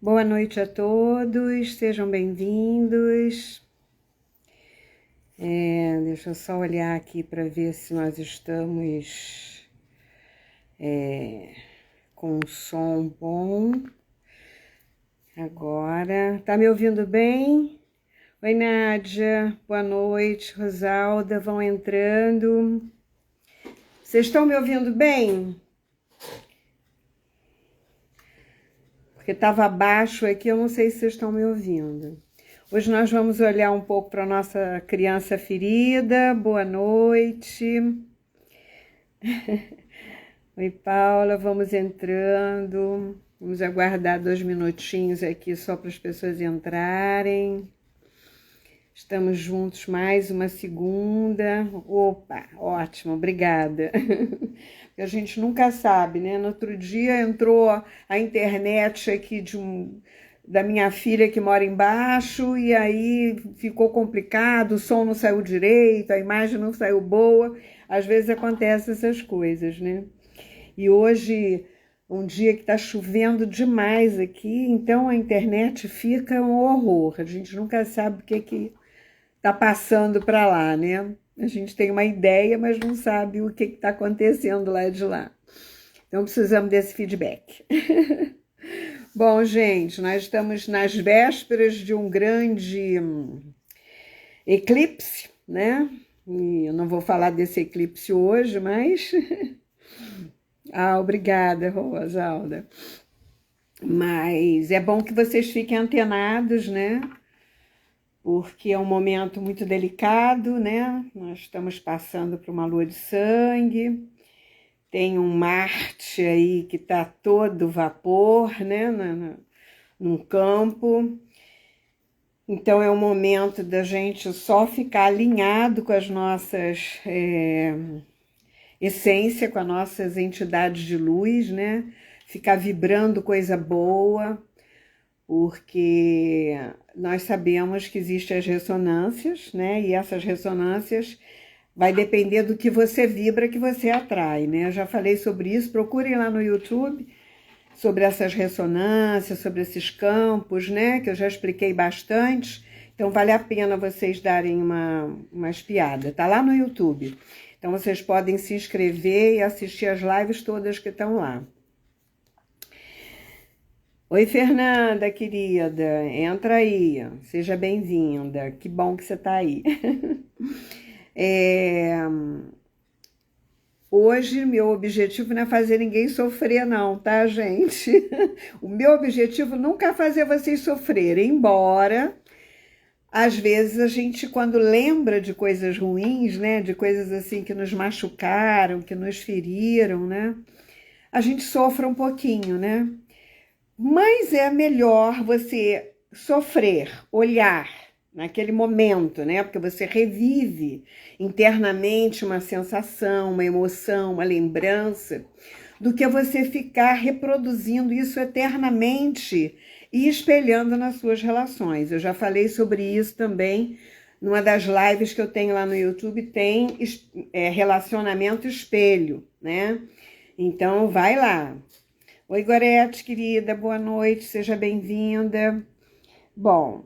Boa noite a todos, sejam bem-vindos. Deixa eu só olhar aqui para ver se nós estamos com um som bom. Agora, tá me ouvindo bem? Oi, Nádia, boa noite, Rosalda, vão entrando. Vocês estão me ouvindo bem? Porque estava baixo aqui, eu não sei se vocês estão me ouvindo. Hoje nós vamos olhar um pouco para a nossa criança ferida. Boa noite. Oi, Paula, vamos entrando. Vamos aguardar 2 minutinhos aqui só para as pessoas entrarem. Estamos juntos mais uma segunda. Opa, ótimo, obrigada. A gente nunca sabe, né? No outro dia entrou a internet aqui da minha filha que mora embaixo e aí ficou complicado, o som não saiu direito, a imagem não saiu boa. Às vezes acontecem essas coisas, né? E hoje, um dia que está chovendo demais aqui, então a internet fica um horror. A gente nunca sabe o que está passando para lá, né? A gente tem uma ideia, mas não sabe o que está acontecendo lá de lá. Então precisamos desse feedback. Bom, gente, nós estamos nas vésperas de um grande eclipse, né? E eu não vou falar desse eclipse hoje, mas... obrigada, Rosalda. Mas é bom que vocês fiquem antenados, né? Porque é um momento muito delicado, né? Nós estamos passando por uma lua de sangue, tem um Marte aí que está todo vapor, né? Num campo. Então é um momento da gente só ficar alinhado com as nossas essência, com as nossas entidades de luz, né? Ficar vibrando coisa boa, porque nós sabemos que existem as ressonâncias, né? E essas ressonâncias vai depender do que você vibra, que você atrai, né? Eu já falei sobre isso, procurem lá no YouTube sobre essas ressonâncias, sobre esses campos, né? Que eu já expliquei bastante, então vale a pena vocês darem uma espiada, tá lá no YouTube. Então vocês podem se inscrever e assistir as lives todas que estão lá. Oi, Fernanda, querida, entra aí, seja bem-vinda, que bom que você está aí. Hoje, meu objetivo não é fazer ninguém sofrer não, tá, gente? O meu objetivo nunca é fazer vocês sofrerem, embora, às vezes, a gente, quando lembra de coisas ruins, né, de coisas assim que nos machucaram, que nos feriram, né, a gente sofre um pouquinho, né? Mas é melhor você sofrer, olhar naquele momento, né? Porque você revive internamente uma sensação, uma emoção, uma lembrança, do que você ficar reproduzindo isso eternamente e espelhando nas suas relações. Eu já falei sobre isso também numa das lives que eu tenho lá no YouTube, tem relacionamento espelho, né? Então vai lá. Oi, Gorete, querida, boa noite, seja bem-vinda. Bom,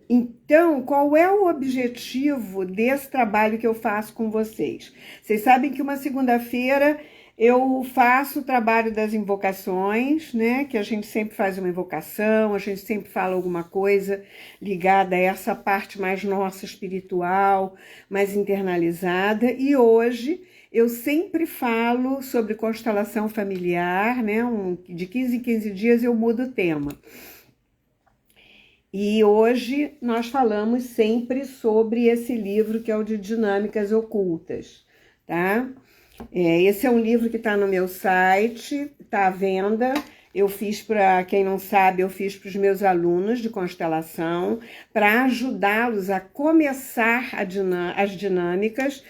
então, qual é o objetivo desse trabalho que eu faço com vocês? Vocês sabem que uma segunda-feira eu faço o trabalho das invocações, né? Que a gente sempre faz uma invocação, a gente sempre fala alguma coisa ligada a essa parte mais nossa espiritual, mais internalizada. E hoje eu sempre falo sobre constelação familiar, né? De 15 em 15 dias eu mudo o tema. E hoje nós falamos sempre sobre esse livro que é o de Dinâmicas Ocultas, tá? Esse é um livro que está no meu site, está à venda. Eu fiz, para quem não sabe, eu fiz para os meus alunos de constelação, para ajudá-los a começar as dinâmicas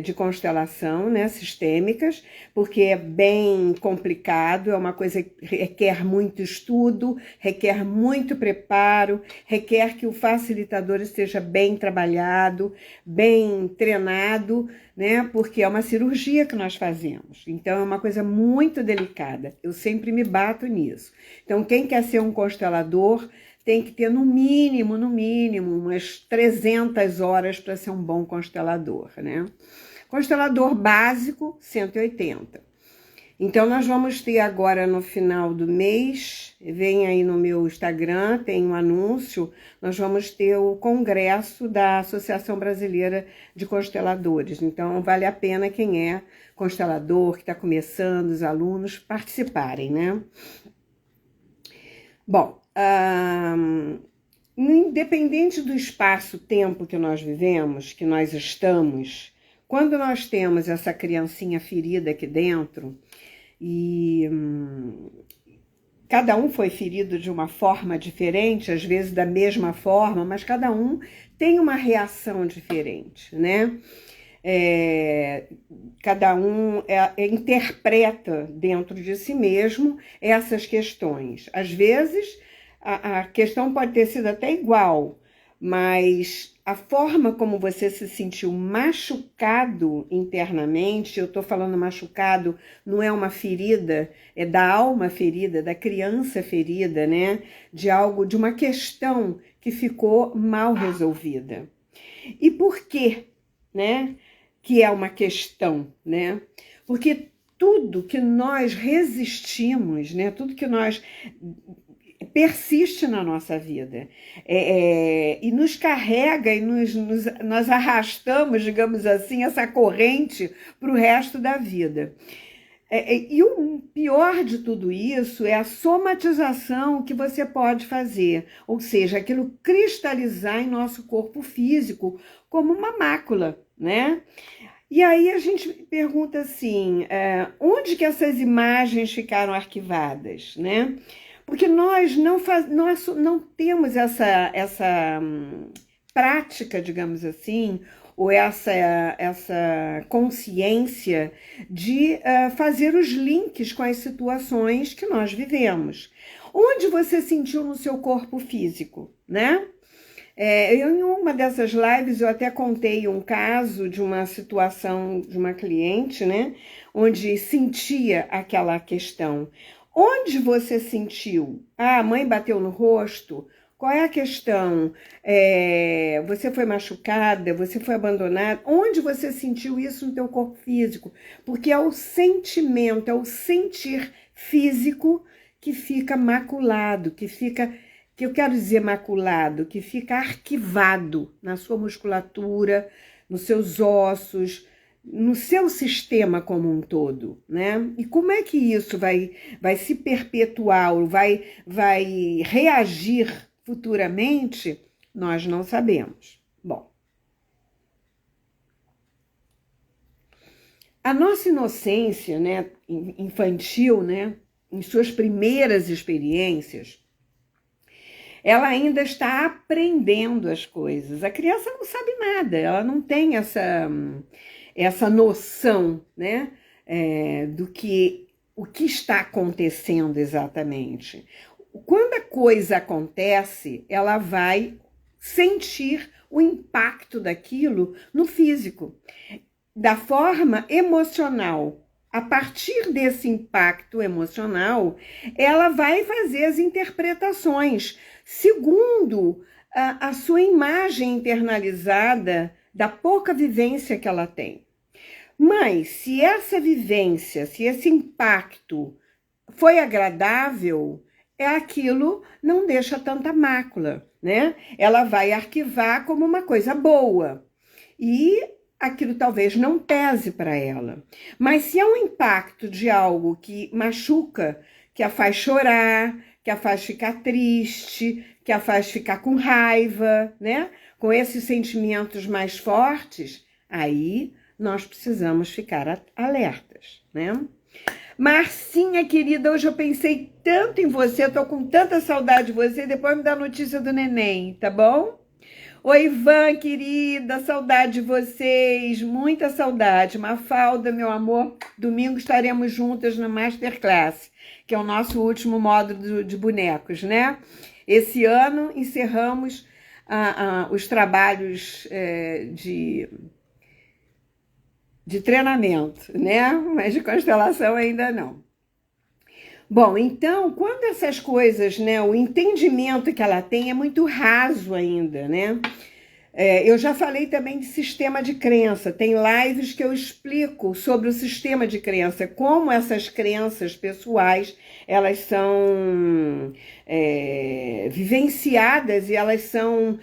de constelação, né, sistêmicas, porque é bem complicado, é uma coisa que requer muito estudo, requer muito preparo, requer que o facilitador esteja bem trabalhado, bem treinado, né? Porque é uma cirurgia que nós fazemos. Então, é uma coisa muito delicada. Eu sempre me bato nisso. Então, quem quer ser um constelador tem que ter, no mínimo, umas 300 horas para ser um bom constelador, né? Constelador básico, 180. Então, nós vamos ter agora no final do mês, vem aí no meu Instagram, tem um anúncio, nós vamos ter o congresso da Associação Brasileira de Consteladores. Então, vale a pena quem é constelador, que está começando, os alunos, participarem, né? Bom, independente do espaço-tempo que nós vivemos, que nós estamos, quando nós temos essa criancinha ferida aqui dentro, e cada um foi ferido de uma forma diferente, às vezes da mesma forma, mas cada um tem uma reação diferente, né? Cada um interpreta dentro de si mesmo essas questões. Às vezes, a questão pode ter sido até igual, mas a forma como você se sentiu machucado internamente, eu estou falando machucado, não é uma ferida, é da alma ferida, da criança ferida, né? De algo, de uma questão que ficou mal resolvida. E por quê, né? Que é uma questão, né? Porque tudo que nós resistimos, né? Tudo que nós persiste na nossa vida e nos carrega e nós arrastamos, digamos assim, essa corrente para o resto da vida. E o pior de tudo isso é a somatização que você pode fazer, ou seja, aquilo cristalizar em nosso corpo físico como uma mácula, né? E aí a gente pergunta assim, onde que essas imagens ficaram arquivadas, né? Porque nós não temos essa prática, digamos assim, ou essa consciência de fazer os links com as situações que nós vivemos. Onde você sentiu no seu corpo físico, né? Em uma dessas lives, eu até contei um caso de uma situação de uma cliente, né? Onde sentia aquela questão. Onde você sentiu? Ah, a mãe bateu no rosto? Qual é a questão? Você foi machucada? Você foi abandonada? Onde você sentiu isso no teu corpo físico? Porque é o sentimento, é o sentir físico que fica maculado, que eu quero dizer maculado, que fica arquivado na sua musculatura, nos seus ossos, no seu sistema como um todo, né? E como é que isso vai se perpetuar, ou vai reagir futuramente? Nós não sabemos. Bom, a nossa inocência, né, infantil, né, em suas primeiras experiências, ela ainda está aprendendo as coisas. A criança não sabe nada, ela não tem essa noção, né, o que está acontecendo exatamente. Quando a coisa acontece, ela vai sentir o impacto daquilo no físico, da forma emocional. A partir desse impacto emocional, ela vai fazer as interpretações segundo a sua imagem internalizada da pouca vivência que ela tem. Mas se essa vivência, se esse impacto foi agradável, aquilo não deixa tanta mácula, né? Ela vai arquivar como uma coisa boa e aquilo talvez não pese para ela. Mas se é um impacto de algo que machuca, que a faz chorar, que a faz ficar triste, que a faz ficar com raiva, né? Com esses sentimentos mais fortes, aí nós precisamos ficar alertas, né? Marcinha, querida, hoje eu pensei tanto em você, tô com tanta saudade de você, depois me dá notícia do neném, tá bom? Oi, Ivan, querida, saudade de vocês, muita saudade. Mafalda, meu amor, domingo estaremos juntas na Masterclass, que é o nosso último módulo de bonecos, né? Esse ano encerramos os trabalhos de treinamento, né? Mas de constelação ainda não. Bom, então, quando essas coisas, né, o entendimento que ela tem é muito raso ainda, né? Eu já falei também de sistema de crença. Tem lives que eu explico sobre o sistema de crença, como essas crenças pessoais, elas são vivenciadas e elas são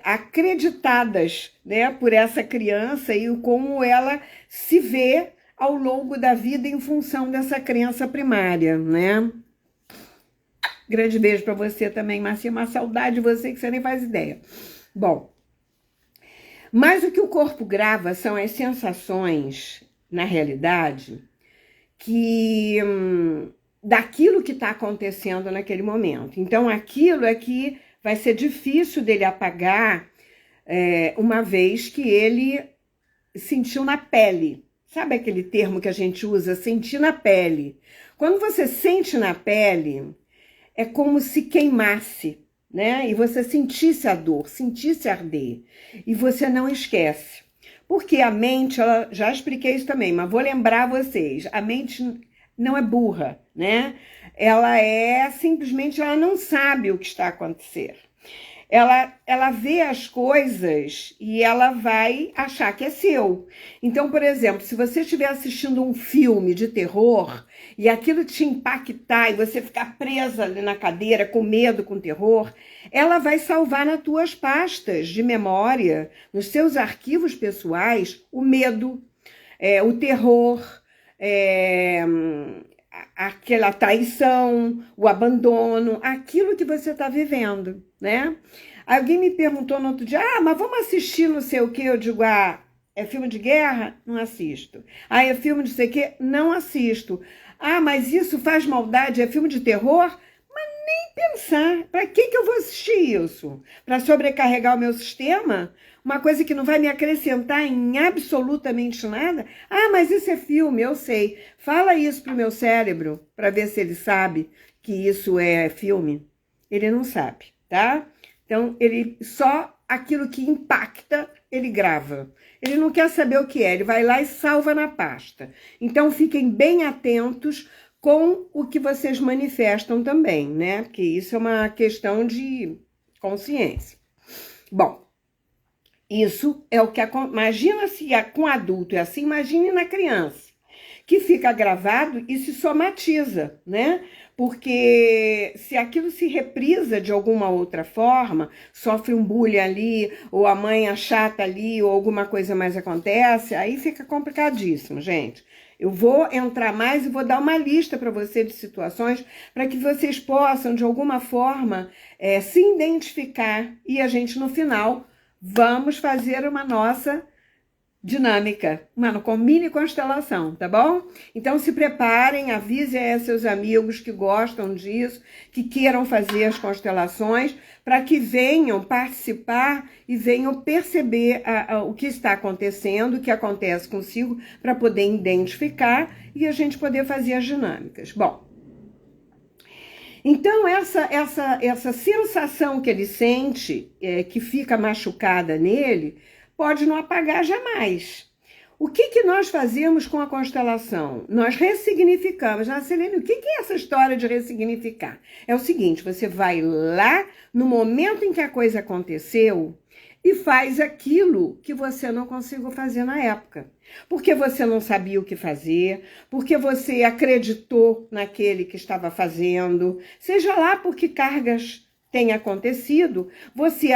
acreditadas, né, por essa criança e como ela se vê ao longo da vida em função dessa crença primária, né? Grande beijo para você também, Marcia. Uma saudade de você que você nem faz ideia. Bom, mas o que o corpo grava são as sensações, na realidade, que daquilo que está acontecendo naquele momento. Então, aquilo é que vai ser difícil dele apagar, uma vez que ele sentiu na pele. Sabe aquele termo que a gente usa, sentir na pele? Quando você sente na pele, é como se queimasse, né? E você sentisse a dor, sentisse arder. E você não esquece. Porque a mente, já expliquei isso também, mas vou lembrar vocês, a mente não é burra, né? Ela simplesmente, ela não sabe o que está acontecendo. Ela vê as coisas e ela vai achar que é seu. Então, por exemplo, se você estiver assistindo um filme de terror e aquilo te impactar e você ficar presa ali na cadeira com medo, com terror, ela vai salvar nas tuas pastas de memória, nos seus arquivos pessoais, o medo, o terror, aquela traição, o abandono, aquilo que você está vivendo, né? Alguém me perguntou no outro dia, mas vamos assistir não sei o quê? Eu digo, é filme de guerra? Não assisto. É filme de não sei o quê? Não assisto. Mas isso faz maldade, é filme de terror? Mas nem pensar. Para que eu vou assistir isso? Para sobrecarregar o meu sistema? Uma coisa que não vai me acrescentar em absolutamente nada? Mas isso é filme, eu sei. Fala isso pro meu cérebro, para ver se ele sabe que isso é filme. Ele não sabe, tá? Então, ele só aquilo que impacta, ele grava. Ele não quer saber o que é, ele vai lá e salva na pasta. Então, fiquem bem atentos com o que vocês manifestam também, né? Porque isso é uma questão de consciência. Bom, isso é o que acontece. Imagina se com adulto é assim, imagine na criança, que fica gravado e se somatiza, né? Porque se aquilo se reprisa de alguma outra forma, sofre um bullying ali, ou a mãe é chata ali, ou alguma coisa mais acontece, aí fica complicadíssimo, gente. Eu vou entrar mais e vou dar uma lista para você de situações para que vocês possam, de alguma forma, se identificar e a gente, no final, vamos fazer uma nossa dinâmica, com mini constelação, tá bom? Então se preparem, avisem aí seus amigos que gostam disso, que queiram fazer as constelações, para que venham participar e venham perceber o que está acontecendo, o que acontece consigo, para poder identificar e a gente poder fazer as dinâmicas. Bom, então essa sensação que ele sente, que fica machucada nele, pode não apagar jamais. O que nós fazemos com a constelação? Nós ressignificamos. Selene, o que é essa história de ressignificar? É o seguinte, você vai lá no momento em que a coisa aconteceu e faz aquilo que você não conseguiu fazer na época. Porque você não sabia o que fazer, porque você acreditou naquele que estava fazendo, seja lá por que cargas tenha acontecido, você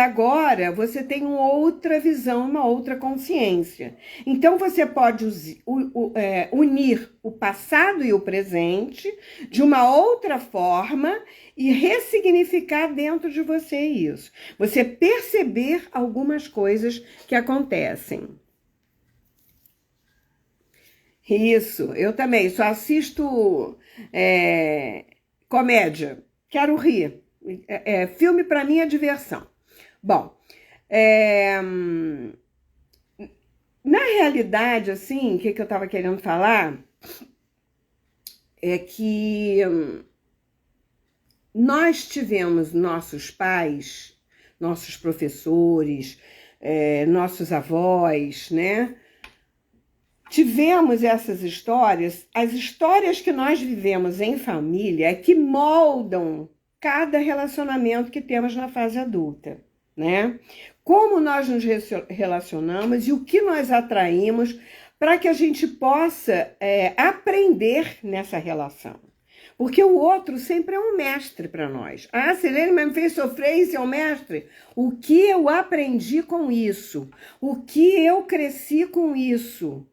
tem uma outra visão, uma outra consciência. Então, você pode unir o passado e o presente de uma outra forma e ressignificar dentro de você isso. Você perceber algumas coisas que acontecem. Isso, eu também só assisto comédia, quero rir. Filme para mim é diversão. Bom, na realidade, assim, o que eu estava querendo falar é que nós tivemos nossos pais, nossos professores, nossos avós, né? tivemos essas histórias, as histórias que nós vivemos em família é que moldam cada relacionamento que temos na fase adulta, né? Como nós nos relacionamos e o que nós atraímos para que a gente possa aprender nessa relação. Porque o outro sempre é um mestre para nós. Ah, Silene, mas me fez sofrer, isso é um mestre? O que eu aprendi com isso? O que eu cresci com isso?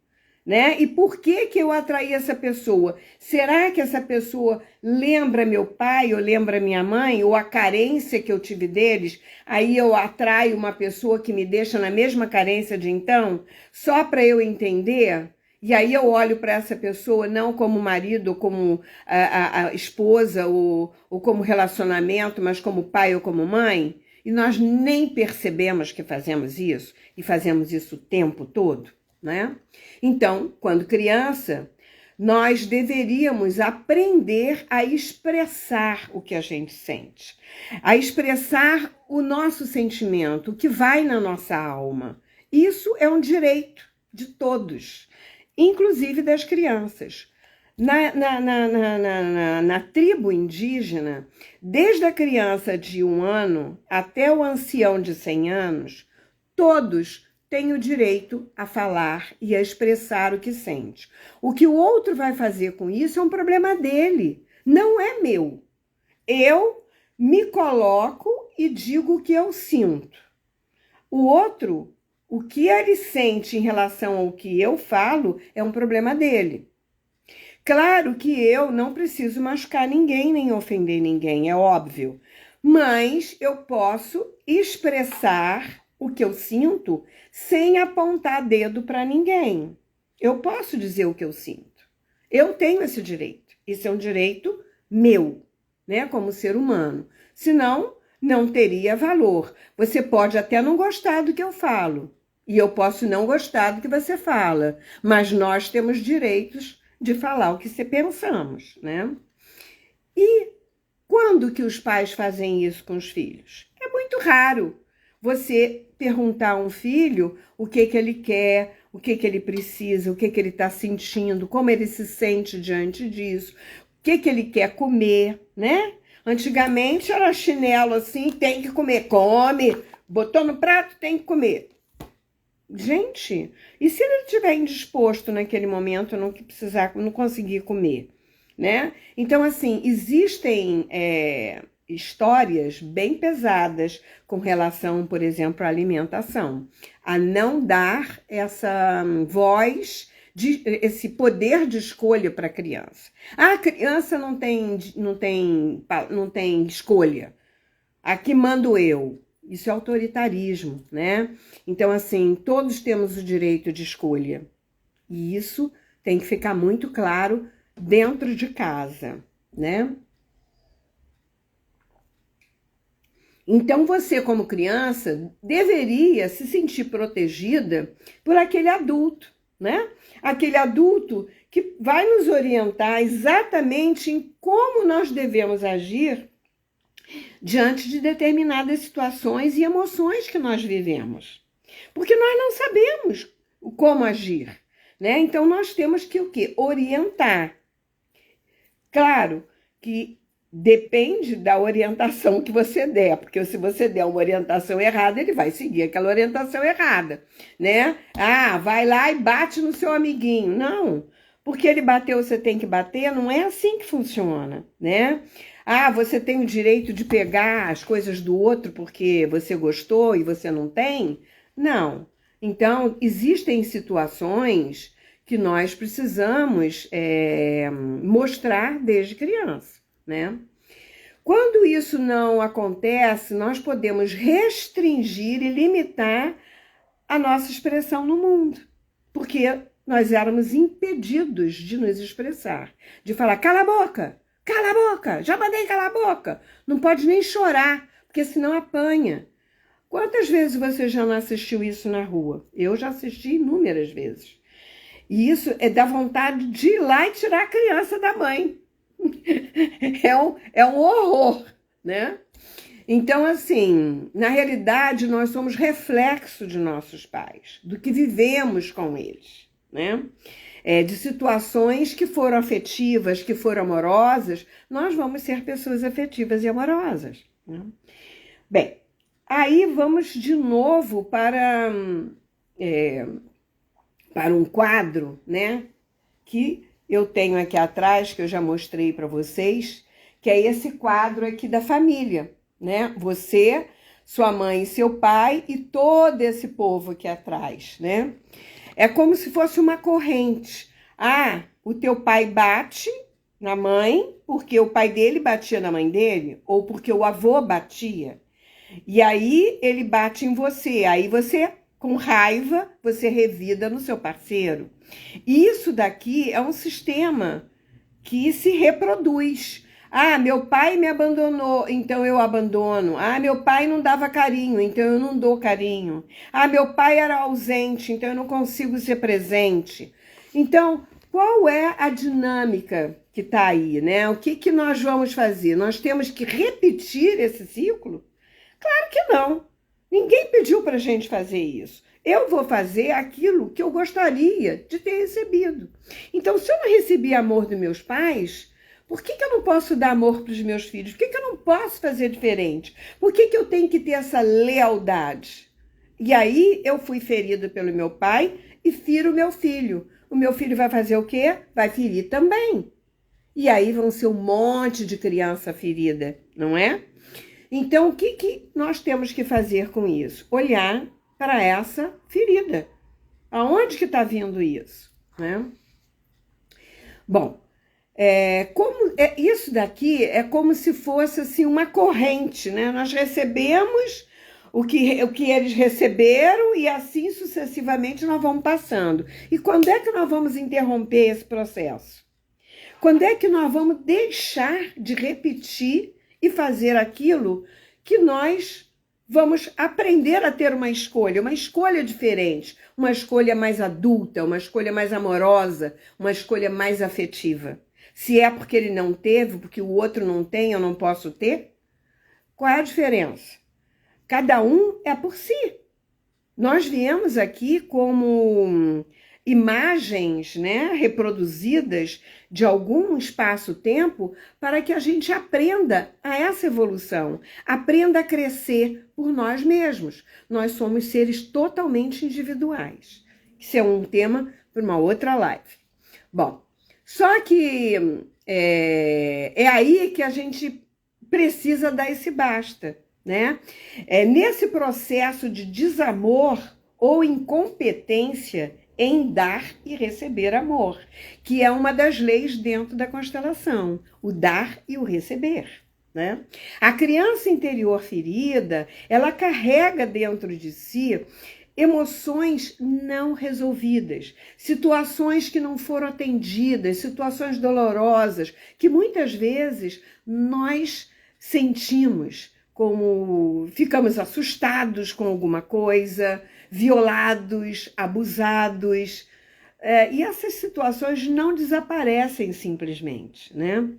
Né? E por que eu atraí essa pessoa? Será que essa pessoa lembra meu pai ou lembra minha mãe? Ou a carência que eu tive deles? Aí eu atraio uma pessoa que me deixa na mesma carência de então? Só para eu entender? E aí eu olho para essa pessoa não como marido, ou como a esposa, ou como relacionamento, mas como pai ou como mãe? E nós nem percebemos que fazemos isso, e fazemos isso o tempo todo, né? Então, quando criança, nós deveríamos aprender a expressar o que a gente sente, a expressar o nosso sentimento, o que vai na nossa alma. Isso é um direito de todos, inclusive das crianças. Na tribo indígena, desde a criança de 1 ano até o ancião de 100 anos, todos têm o direito a falar e a expressar o que sente. O que o outro vai fazer com isso é um problema dele, não é meu. Eu me coloco e digo o que eu sinto. O outro, o que ele sente em relação ao que eu falo, é um problema dele. Claro que eu não preciso machucar ninguém, nem ofender ninguém, é óbvio. Mas eu posso expressar o que eu sinto sem apontar dedo para ninguém. Eu posso dizer o que eu sinto. Eu tenho esse direito. Isso é um direito meu, né, como ser humano. Senão, não teria valor. Você pode até não gostar do que eu falo, e eu posso não gostar do que você fala, mas nós temos direitos de falar o que pensamos, né? E quando que os pais fazem isso com os filhos? É muito raro você perguntar a um filho o que ele quer, o que ele precisa, o que ele está sentindo, como ele se sente diante disso, o que ele quer comer, né? Antigamente era chinelo assim, tem que comer, come, botou no prato, tem que comer. Gente, e se ele estiver indisposto naquele momento, não conseguir comer, né? Então, assim, existem histórias bem pesadas com relação, por exemplo, à alimentação, a não dar essa voz, esse poder de escolha para a criança. A criança não tem escolha. Aqui mando eu. Isso é autoritarismo, né? Então, assim, todos temos o direito de escolha. E isso tem que ficar muito claro dentro de casa, né? Então, você, como criança, deveria se sentir protegida por aquele adulto, né? Aquele adulto que vai nos orientar exatamente em como nós devemos agir diante de determinadas situações e emoções que nós vivemos. Porque nós não sabemos como agir, né? Então, nós temos que o quê? Orientar. Claro que depende da orientação que você der, porque se você der uma orientação errada, ele vai seguir aquela orientação errada, né? Ah, vai lá e bate no seu amiguinho. Não, porque ele bateu, você tem que bater, não é assim que funciona, né? Ah, você tem o direito de pegar as coisas do outro porque você gostou e você não tem? Não. Então, existem situações que nós precisamos mostrar desde criança, né? Quando isso não acontece, nós podemos restringir e limitar a nossa expressão no mundo, porque nós éramos impedidos de nos expressar, de falar, cala a boca, já mandei calar a boca, não pode nem chorar, porque senão apanha. Quantas vezes você já não assistiu isso na rua? Eu já assisti inúmeras vezes. E isso é da vontade de ir lá e tirar a criança da mãe. É um horror, né? Então, assim, na realidade, nós somos reflexo de nossos pais, do que vivemos com eles, né? De situações que foram afetivas, que foram amorosas, nós vamos ser pessoas afetivas e amorosas, né? Bem, aí vamos de novo para um quadro, né, que eu tenho aqui atrás, que eu já mostrei para vocês, que é esse quadro aqui da família, né? Você, sua mãe e seu pai e todo esse povo aqui atrás, né? É como se fosse uma corrente. Ah, o teu pai bate na mãe porque o pai dele batia na mãe dele, ou porque o avô batia. E aí ele bate em você. Aí você, com raiva, você revida no seu parceiro. Isso daqui é um sistema que se reproduz. Ah, meu pai me abandonou, então eu abandono. Ah, meu pai não dava carinho, então eu não dou carinho. Ah, meu pai era ausente, então eu não consigo ser presente. Então, qual é a dinâmica que está aí, né? O que nós vamos fazer? Nós temos que repetir esse ciclo? Claro que não. Ninguém pediu para a gente fazer isso. Eu vou fazer aquilo que eu gostaria de ter recebido. Então, se eu não recebi amor dos meus pais, por que eu não posso dar amor para os meus filhos? Por que eu não posso fazer diferente? Por que eu tenho que ter essa lealdade? E aí eu fui ferida pelo meu pai e firo o meu filho. O meu filho vai fazer o quê? Vai ferir também. E aí vão ser um monte de criança ferida, não é? Então, o que nós temos que fazer com isso? Olhar para essa ferida. Aonde que está vindo isso, né? Bom, isso daqui é como se fosse assim, uma corrente, né? Nós recebemos o que eles receberam e assim sucessivamente nós vamos passando. E quando é que nós vamos interromper esse processo? Quando é que nós vamos deixar de repetir e fazer aquilo que nós vamos aprender a ter uma escolha diferente, uma escolha mais adulta, uma escolha mais amorosa, uma escolha mais afetiva? Se é porque ele não teve, porque o outro não tem, eu não posso ter? Qual é a diferença? Cada um é por si. Nós viemos aqui como imagens, né, reproduzidas de algum espaço-tempo para que a gente aprenda a essa evolução, aprenda a crescer por nós mesmos. Nós somos seres totalmente individuais. Isso é um tema para uma outra live. Bom, só que é aí que a gente precisa dar esse basta, né? Nesse processo de desamor ou incompetência em dar e receber amor, que é uma das leis dentro da constelação, o dar e o receber, né? A criança interior ferida, ela carrega dentro de si emoções não resolvidas, situações que não foram atendidas, situações dolorosas, que muitas vezes nós sentimos, como ficamos assustados com alguma coisa, violados, abusados, e essas situações não desaparecem simplesmente, né?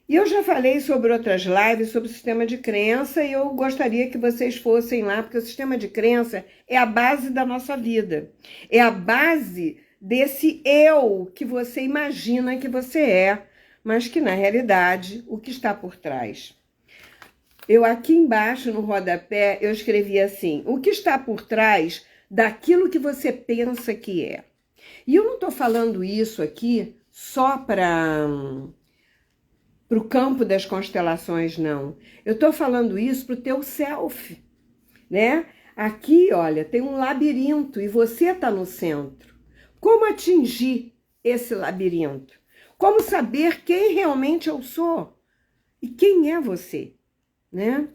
E eu já falei sobre outras lives sobre o sistema de crença e eu gostaria que vocês fossem lá, porque o sistema de crença é a base da nossa vida, é a base desse eu que você imagina que você é, mas que na realidade o que está por trás. Eu aqui embaixo no rodapé, eu escrevi assim, o que está por trás daquilo que você pensa que é. E eu não estou falando isso aqui só para o campo das constelações, não. Eu estou falando isso para o teu self, né? Aqui, olha, tem um labirinto e você está no centro. Como atingir esse labirinto? Como saber quem realmente eu sou? E quem é você? Né?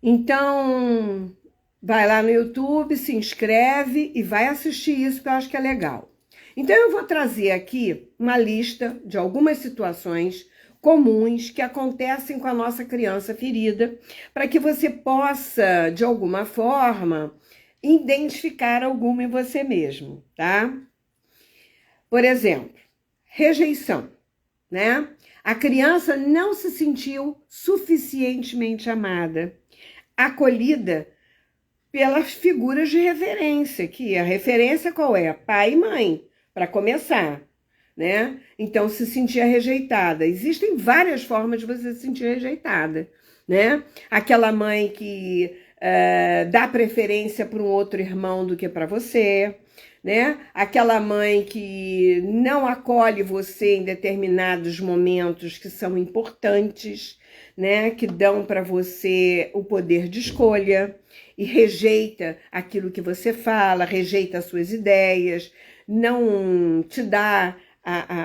Então, vai lá no YouTube, se inscreve e vai assistir isso que eu acho que é legal. Então, eu vou trazer aqui uma lista de algumas situações comuns que acontecem com a nossa criança ferida, para que você possa, de alguma forma, identificar alguma em você mesmo, tá? Por exemplo, rejeição, né? A criança não se sentiu suficientemente amada, acolhida pelas figuras de referência, que a referência qual é? Pai e mãe, para começar, né? Então, se sentia rejeitada. Existem várias formas de você se sentir rejeitada, né? Aquela mãe que dá preferência para um outro irmão do que para você, né? Aquela mãe que não acolhe você em determinados momentos que são importantes, né? Que dão para você o poder de escolha e rejeita aquilo que você fala, rejeita as suas ideias, não te dá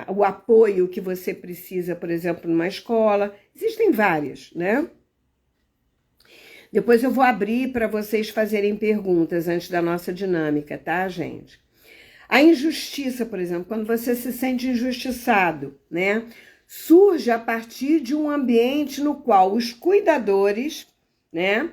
o apoio que você precisa, por exemplo, numa escola. Existem várias, né? Depois eu vou abrir para vocês fazerem perguntas antes da nossa dinâmica, tá, gente? A injustiça, por exemplo, quando você se sente injustiçado, né? Surge a partir de um ambiente no qual os cuidadores, né?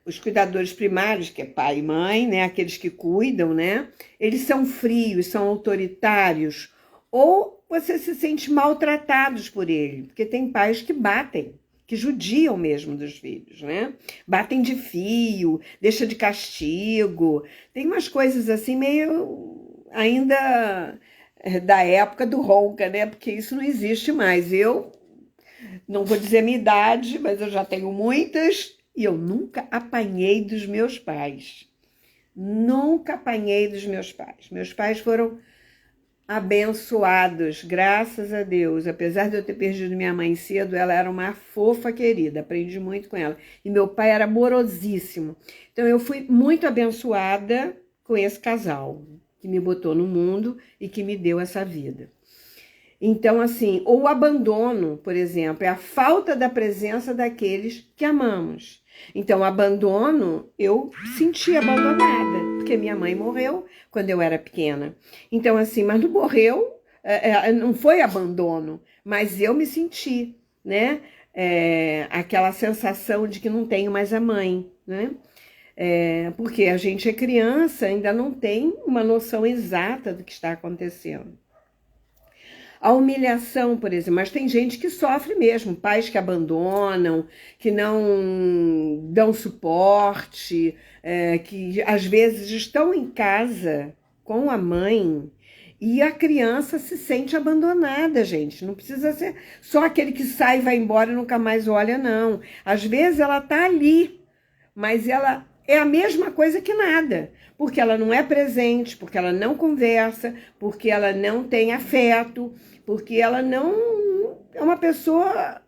Os cuidadores primários, que é pai e mãe, né? Aqueles que cuidam, né? Eles são frios, são autoritários, ou você se sente maltratados por ele, porque tem pais que batem, que judiam mesmo dos filhos, né? Batem de fio, deixa de castigo. Tem umas coisas assim meio ainda da época do ronca, né? Porque isso não existe mais. Eu não vou dizer a minha idade, mas eu já tenho muitas e eu nunca apanhei dos meus pais. Nunca apanhei dos meus pais. Meus pais foram abençoados, graças a Deus. Apesar de eu ter perdido minha mãe cedo, ela era uma fofa querida, aprendi muito com ela. E meu pai era amorosíssimo. Então eu fui muito abençoada com esse casal, que me botou no mundo e que me deu essa vida. Então, assim, o abandono, por exemplo, é a falta da presença daqueles que amamos. Então, o abandono, eu senti abandonada, porque minha mãe morreu quando eu era pequena. Então, assim, mas não morreu, não foi abandono, mas eu me senti, né? Aquela sensação de que não tenho mais a mãe, né? Porque a gente é criança, ainda não tem uma noção exata do que está acontecendo. A humilhação, por exemplo, mas tem gente que sofre mesmo, pais que abandonam, que não dão suporte, que às vezes estão em casa com a mãe e a criança se sente abandonada, gente. Não precisa ser só aquele que sai e vai embora e nunca mais olha, não. Às vezes ela está ali, mas ela é a mesma coisa que nada, porque ela não é presente, porque ela não conversa, porque ela não tem afeto, porque ela não é uma pessoa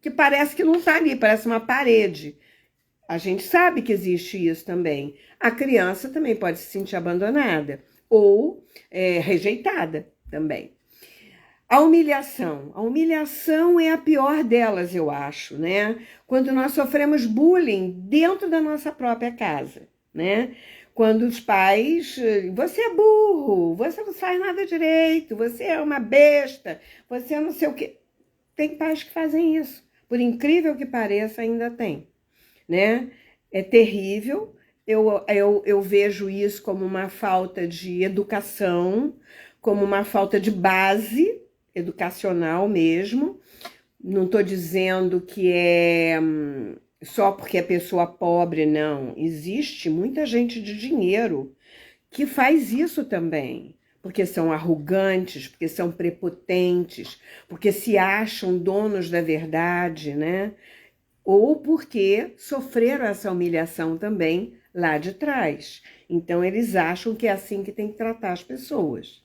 que parece que não está ali, parece uma parede. A gente sabe que existe isso também. A criança também pode se sentir abandonada ou rejeitada também. A humilhação é a pior delas, eu acho, né? Quando nós sofremos bullying dentro da nossa própria casa, né? Quando os pais, você é burro, você não faz nada direito, você é uma besta, você não sei o quê. Tem pais que fazem isso. Por incrível que pareça, ainda tem, né? É terrível. Eu vejo isso como uma falta de educação, como uma falta de base educacional mesmo. Não estou dizendo que é só porque é pessoa pobre, não. Existe muita gente de dinheiro que faz isso também, porque são arrogantes, porque são prepotentes, porque se acham donos da verdade, né? Ou porque sofreram essa humilhação também lá de trás. Então, eles acham que é assim que tem que tratar as pessoas.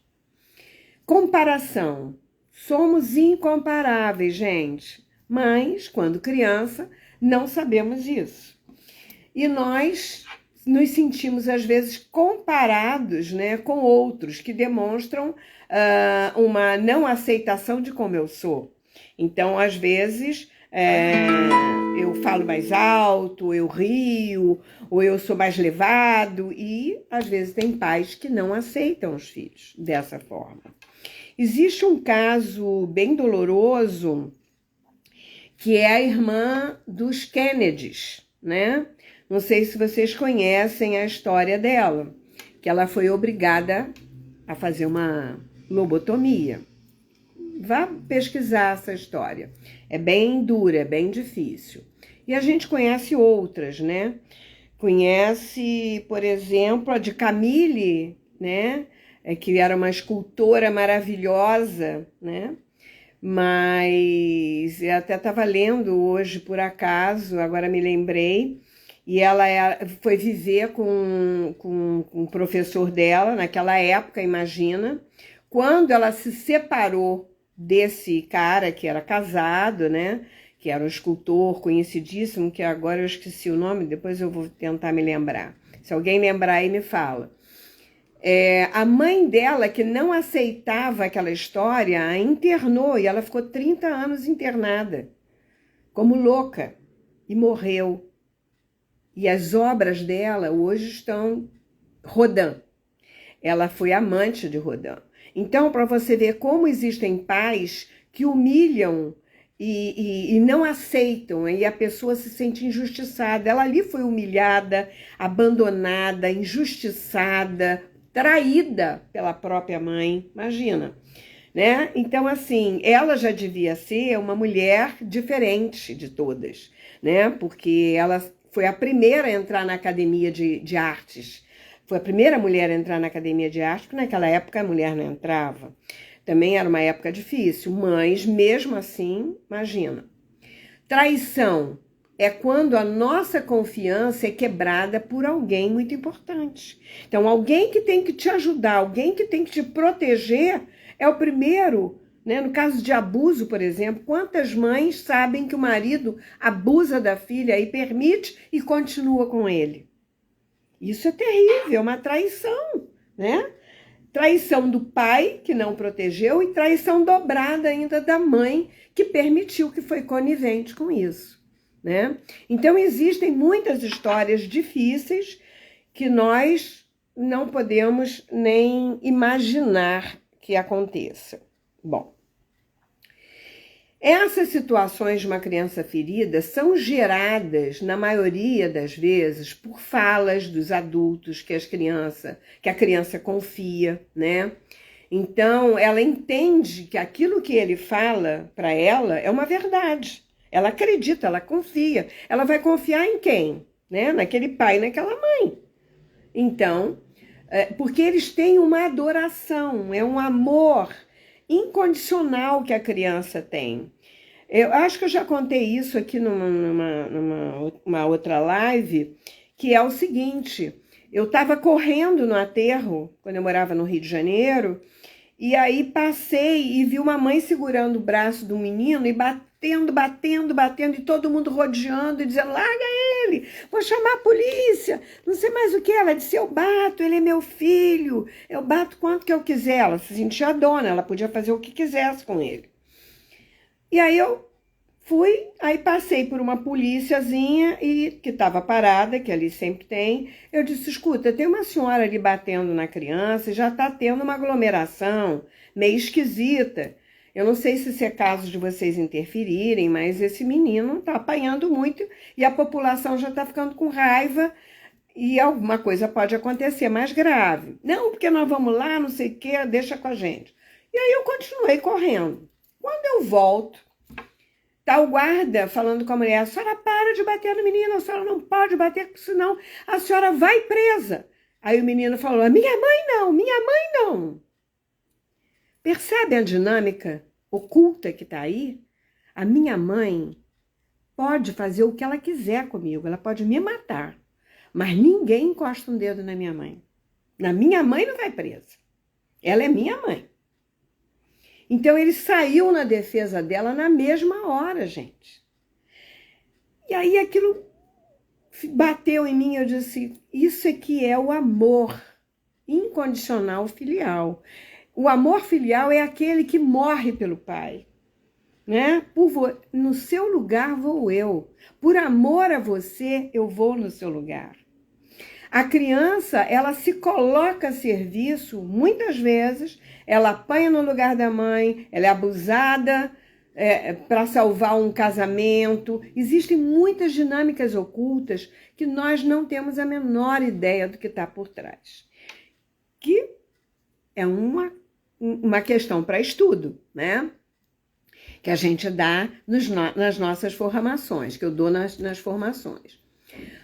Comparação. Somos incomparáveis, gente. Mas, quando criança, não sabemos isso. E nós nos sentimos, às vezes, comparados, né, com outros que demonstram uma não aceitação de como eu sou. Então, às vezes, eu falo mais alto, eu rio, ou eu sou mais levado. E, às vezes, tem pais que não aceitam os filhos dessa forma. Existe um caso bem doloroso, que é a irmã dos Kennedys, né? Não sei se vocês conhecem a história dela, que ela foi obrigada a fazer uma lobotomia. Vá pesquisar essa história. É bem dura, é bem difícil. E a gente conhece outras, né? Conhece, por exemplo, a de Camille, né? Que era uma escultora maravilhosa, né? Mas eu até estava lendo hoje, por acaso, agora me lembrei, e ela foi viver com o professor dela naquela época, imagina, quando ela se separou desse cara que era casado, né? Que era um escultor conhecidíssimo, que agora eu esqueci o nome, depois eu vou tentar me lembrar. Se alguém lembrar aí, me fala. A mãe dela, que não aceitava aquela história, a internou e ela ficou 30 anos internada, como louca, e morreu. E as obras dela hoje estão Rodin. Ela foi amante de Rodin. Então, para você ver como existem pais que humilham e não aceitam, e a pessoa se sente injustiçada. Ela ali foi humilhada, abandonada, injustiçada, traída pela própria mãe, imagina, né? Então, assim, ela já devia ser uma mulher diferente de todas, né? Porque ela foi a primeira a entrar na academia de artes. Foi a primeira mulher a entrar na academia de arte, porque naquela época a mulher não entrava. Também era uma época difícil, mas mesmo assim, imagina. Traição é quando a nossa confiança é quebrada por alguém muito importante. Então, alguém que tem que te ajudar, alguém que tem que te proteger, é o primeiro, né? No caso de abuso, por exemplo, quantas mães sabem que o marido abusa da filha e permite e continua com ele? Isso é terrível, é uma traição, né? Traição do pai, que não protegeu, e traição dobrada ainda da mãe, que permitiu, que foi conivente com isso, né? Então, existem muitas histórias difíceis que nós não podemos nem imaginar que aconteça. Bom, essas situações de uma criança ferida são geradas, na maioria das vezes, por falas dos adultos que a criança confia, né? Então, ela entende que aquilo que ele fala para ela é uma verdade. Ela acredita, ela confia. Ela vai confiar em quem? Né? Naquele pai, naquela mãe. Então, porque eles têm uma adoração, é um amor incondicional que a criança tem. Eu acho que eu já contei isso aqui numa outra live, que é o seguinte: eu estava correndo no aterro, quando eu morava no Rio de Janeiro, e aí passei e vi uma mãe segurando o braço do menino e batendo, e todo mundo rodeando e dizendo: larga ele, vou chamar a polícia, não sei mais o que. Ela disse: eu bato, ele é meu filho, eu bato quanto que eu quiser. Ela se sentia dona, ela podia fazer o que quisesse com ele. E aí eu fui, aí passei por uma políciazinha que estava parada, que ali sempre tem. Eu disse: escuta, tem uma senhora ali batendo na criança e já está tendo uma aglomeração meio esquisita. Eu não sei se isso é caso de vocês interferirem, mas esse menino está apanhando muito e a população já está ficando com raiva e alguma coisa pode acontecer mais grave. Não, porque nós vamos lá, não sei o quê, deixa com a gente. E aí eu continuei correndo. Quando eu volto, tá o guarda falando com a mulher: a senhora para de bater no menino, a senhora não pode bater, senão a senhora vai presa. Aí o menino falou: minha mãe não. Percebe a dinâmica oculta que tá aí? A minha mãe pode fazer o que ela quiser comigo, ela pode me matar, mas ninguém encosta um dedo na minha mãe. Na minha mãe não vai presa. Ela é minha mãe. Então, ele saiu na defesa dela na mesma hora, gente. E aí aquilo bateu em mim, eu disse: isso aqui é o amor incondicional filial. O amor filial é aquele que morre pelo pai, né? No seu lugar vou eu. Por amor a você, eu vou no seu lugar. A criança, ela se coloca a serviço, muitas vezes, ela apanha no lugar da mãe, ela é abusada para salvar um casamento. Existem muitas dinâmicas ocultas que nós não temos a menor ideia do que está por trás. Que é uma questão para estudo, né? Que a gente dá nas nossas formações, que eu dou nas formações.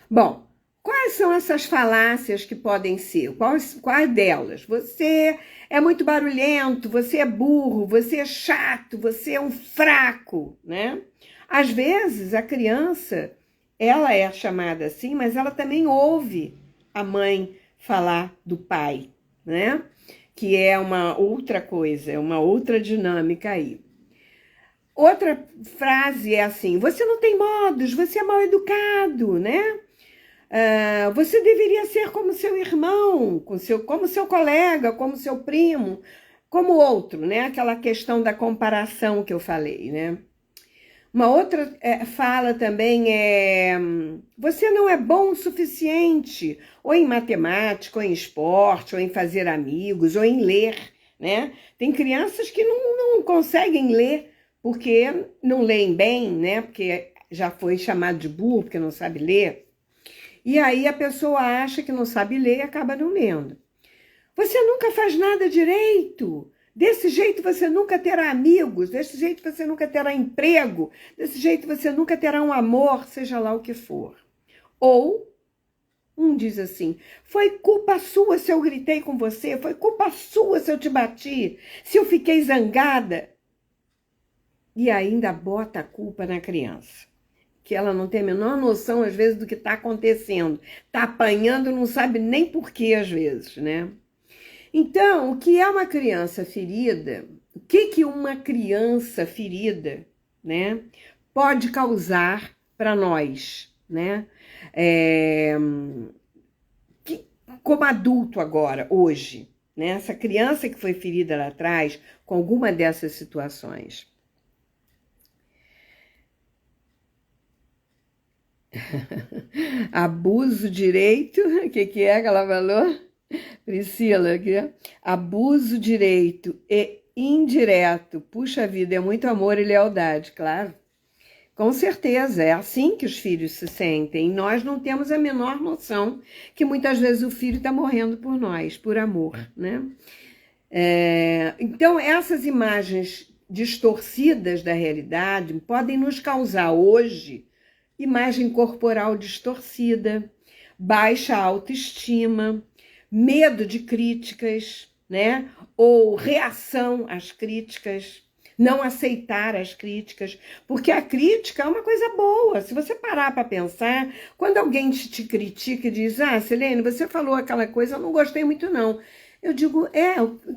Bom, quais quais são essas falácias que podem ser? Quais delas? Você é muito barulhento, você é burro, você é chato, você é um fraco, né? Às vezes a criança, ela é chamada assim, mas ela também ouve a mãe falar do pai, né? Que é uma outra coisa, é uma outra dinâmica aí. Outra frase é assim: você não tem modos, você é mal educado, né? Você deveria ser como seu irmão, como seu colega, como seu primo, como outro, né? Aquela questão da comparação que eu falei, né? Uma outra fala também é: você não é bom o suficiente, ou em matemática, ou em esporte, ou em fazer amigos, ou em ler, né? Tem crianças que não conseguem ler porque não leem bem, né? Porque já foi chamado de burro porque não sabe ler. E aí a pessoa acha que não sabe ler e acaba não lendo. Você nunca faz nada direito. Desse jeito você nunca terá amigos, desse jeito você nunca terá emprego, desse jeito você nunca terá um amor, seja lá o que for. Ou um diz assim: foi culpa sua se eu gritei com você, foi culpa sua se eu te bati, se eu fiquei zangada. E ainda bota a culpa na criança, que ela não tem a menor noção, às vezes, do que está acontecendo. Está apanhando, não sabe nem por quê, às vezes, né? Então, o que é uma criança ferida? O que uma criança ferida, né, pode causar para nós, né? Como adulto agora, hoje, né? Essa criança que foi ferida lá atrás com alguma dessas situações. Abuso, direito, o que é que ela falou? Priscila, aqui. Abuso, direito e indireto. Puxa vida, é muito amor e lealdade, claro. Com certeza, é assim que os filhos se sentem. Nós não temos a menor noção que muitas vezes o filho está morrendo por nós, por amor, né? Então, essas imagens distorcidas da realidade podem nos causar hoje imagem corporal distorcida, baixa autoestima, medo de críticas, né? Ou reação às críticas, não aceitar as críticas, porque a crítica é uma coisa boa. Se você parar para pensar, quando alguém te critica e diz: Silene, você falou aquela coisa, eu não gostei muito não. Eu digo: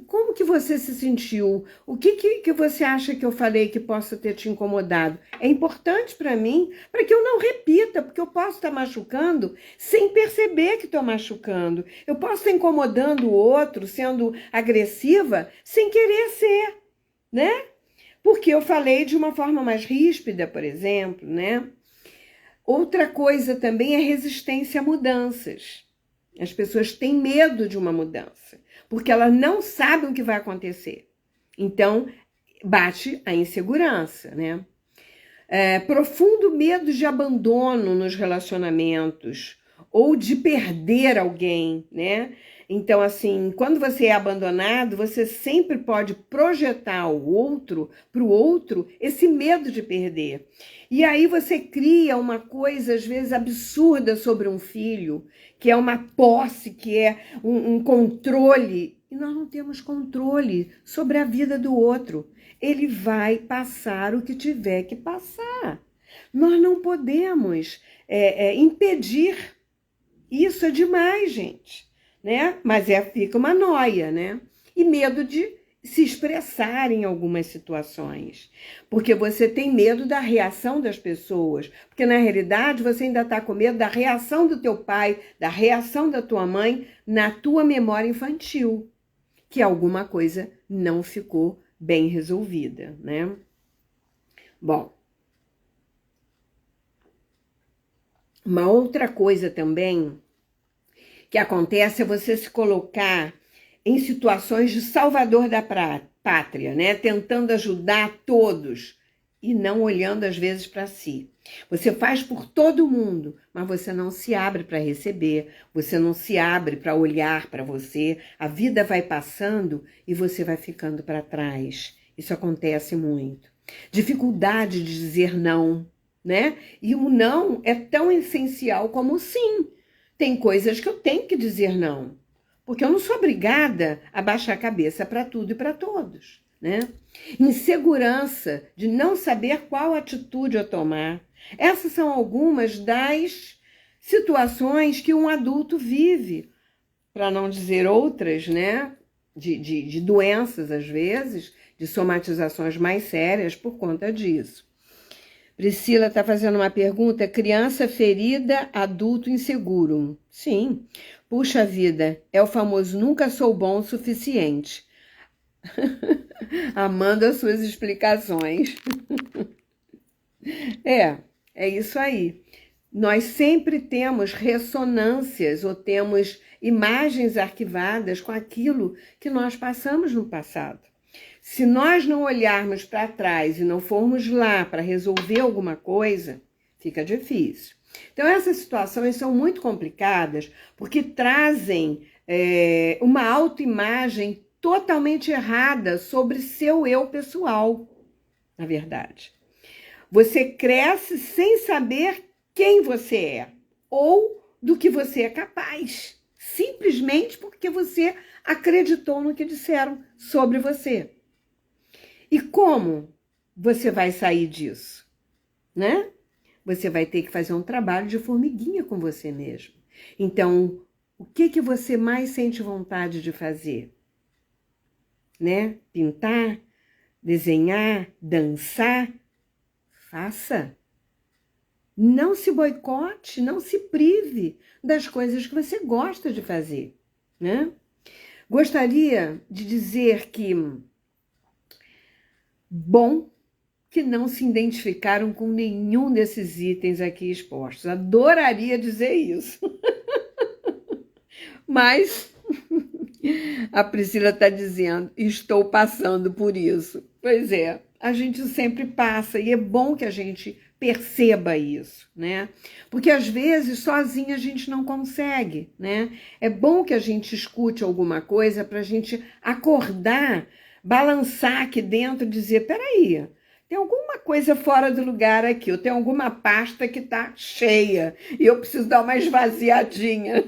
como que você se sentiu? O que você acha que eu falei que possa ter te incomodado? É importante para mim, para que eu não repita, porque eu posso estar machucando sem perceber que estou machucando. Eu posso estar incomodando o outro, sendo agressiva, sem querer ser, né? Porque eu falei de uma forma mais ríspida, por exemplo, né? Outra coisa também é resistência a mudanças. As pessoas têm medo de uma mudança, porque elas não sabem o que vai acontecer. Então, bate a insegurança, né? Profundo medo de abandono nos relacionamentos ou de perder alguém, né? Então, assim, quando você é abandonado, você sempre pode projetar para o outro, esse medo de perder. E aí você cria uma coisa, às vezes, absurda sobre um filho, que é uma posse, que é um controle. E nós não temos controle sobre a vida do outro. Ele vai passar o que tiver que passar. Nós não podemos impedir. Isso é demais, gente, né? Mas fica uma noia, né? E medo de se expressar em algumas situações, porque você tem medo da reação das pessoas, porque na realidade você ainda está com medo da reação do teu pai, da reação da tua mãe na tua memória infantil, que alguma coisa não ficou bem resolvida, né? Bom, uma outra coisa também que acontece é você se colocar em situações de salvador da pátria, né? Tentando ajudar todos e não olhando às vezes para si. Você faz por todo mundo, mas você não se abre para receber, você não se abre para olhar para você. A vida vai passando e você vai ficando para trás. Isso acontece muito. Dificuldade de dizer não, né? E o não é tão essencial como o sim. Tem coisas que eu tenho que dizer não, porque eu não sou obrigada a baixar a cabeça para tudo e para todos, né? Insegurança de não saber qual atitude eu tomar. Essas são algumas das situações que um adulto vive, para não dizer outras, né? De doenças, às vezes, de somatizações mais sérias por conta disso. Priscila está fazendo uma pergunta: criança ferida, adulto inseguro. Sim, puxa vida, é o famoso nunca sou bom o suficiente. Amando as suas explicações. É isso aí. Nós sempre temos ressonâncias ou temos imagens arquivadas com aquilo que nós passamos no passado. Se nós não olharmos para trás e não formos lá para resolver alguma coisa, fica difícil. Então, essas situações são muito complicadas porque trazem uma autoimagem totalmente errada sobre seu eu pessoal, na verdade. Você cresce sem saber quem você é ou do que você é capaz, simplesmente porque você acreditou no que disseram sobre você. E como você vai sair disso, né? Você vai ter que fazer um trabalho de formiguinha com você mesmo. Então, o que você mais sente vontade de fazer? Né? Pintar, desenhar, dançar? Faça. Não se boicote, não se prive das coisas que você gosta de fazer, né? Gostaria de dizer que bom que não se identificaram com nenhum desses itens aqui expostos. Adoraria dizer isso. Mas a Priscila está dizendo, estou passando por isso. Pois é, a gente sempre passa e é bom que a gente perceba isso, né? Porque às vezes sozinha a gente não consegue, né? É bom que a gente escute alguma coisa para a gente acordar, balançar aqui dentro e dizer, peraí, tem alguma coisa fora do lugar aqui, eu tenho alguma pasta que está cheia e eu preciso dar uma esvaziadinha.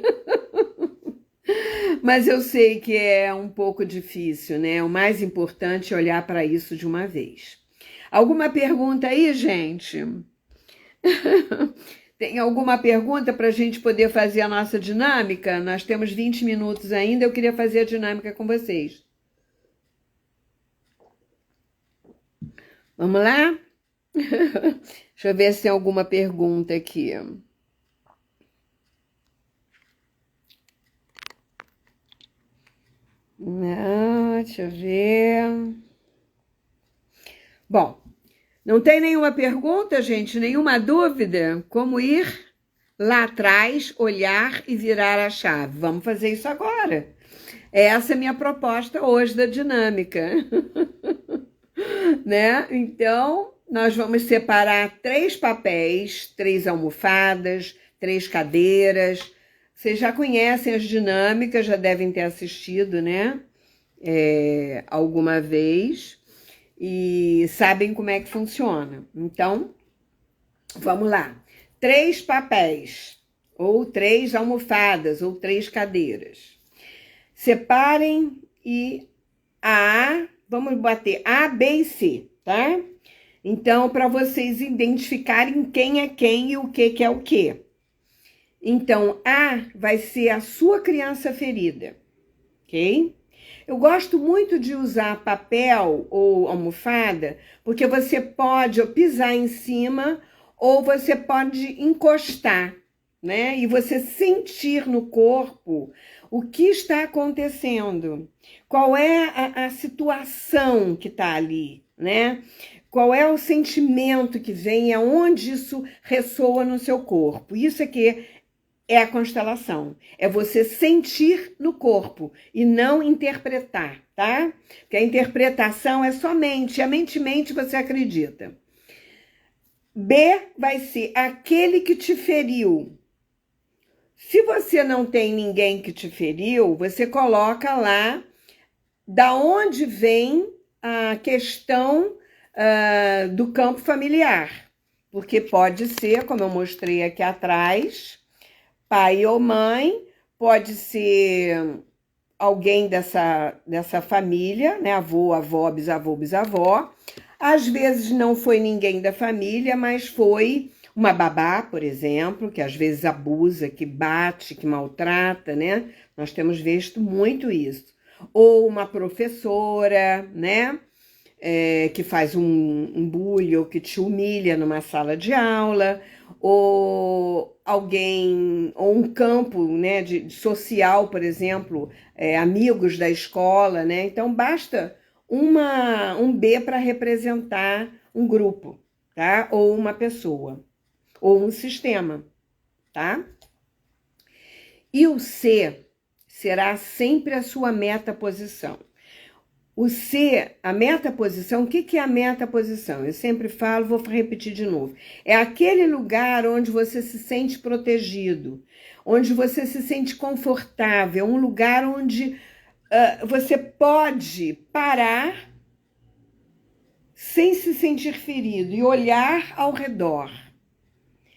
Mas eu sei que é um pouco difícil, né? O mais importante é olhar para isso de uma vez. Alguma pergunta aí, gente? Tem alguma pergunta para a gente poder fazer a nossa dinâmica? Nós temos 20 minutos ainda, eu queria fazer a dinâmica com vocês. Vamos lá? Deixa eu ver se tem alguma pergunta aqui. Deixa eu ver. Bom, não tem nenhuma pergunta, gente? Nenhuma dúvida? Como ir lá atrás, olhar e virar a chave? Vamos fazer isso agora. Essa é a minha proposta hoje da dinâmica. Né? Então, nós vamos separar 3 papéis, 3 almofadas, 3 cadeiras. Vocês já conhecem as dinâmicas, já devem ter assistido, né? Alguma vez. E sabem como é que funciona. Então, vamos lá. 3 papéis, ou 3 almofadas, ou 3 cadeiras. Separem e vamos bater A, B e C, tá? Então, para vocês identificarem quem é quem e o que é o que. Então, A vai ser a sua criança ferida, ok? Eu gosto muito de usar papel ou almofada, porque você pode pisar em cima ou você pode encostar, né? E você sentir no corpo o que está acontecendo, qual é a situação que está ali, né? Qual é o sentimento que vem, aonde isso ressoa no seu corpo. Isso aqui é a constelação, é você sentir no corpo e não interpretar, tá? Porque a interpretação é só mente, a mente você acredita. B vai ser aquele que te feriu. Se você não tem ninguém que te feriu, você coloca lá da onde vem a questão do campo familiar. Porque pode ser, como eu mostrei aqui atrás, pai ou mãe, pode ser alguém dessa família, né? Avô, avó, bisavô, bisavó. Às vezes não foi ninguém da família, mas foi uma babá, por exemplo, que às vezes abusa, que bate, que maltrata, né? Nós temos visto muito isso. Ou uma professora, né? Que faz um bullying ou que te humilha numa sala de aula, ou alguém, ou um campo, né, de social, por exemplo, amigos da escola, né? Então basta um B para representar um grupo, tá? Ou uma pessoa, ou um sistema, tá? E o C será sempre a sua metaposição. O C, a metaposição, o que é a metaposição? Eu sempre falo, vou repetir de novo. É aquele lugar onde você se sente protegido, onde você se sente confortável, um lugar onde você pode parar sem se sentir ferido e olhar ao redor.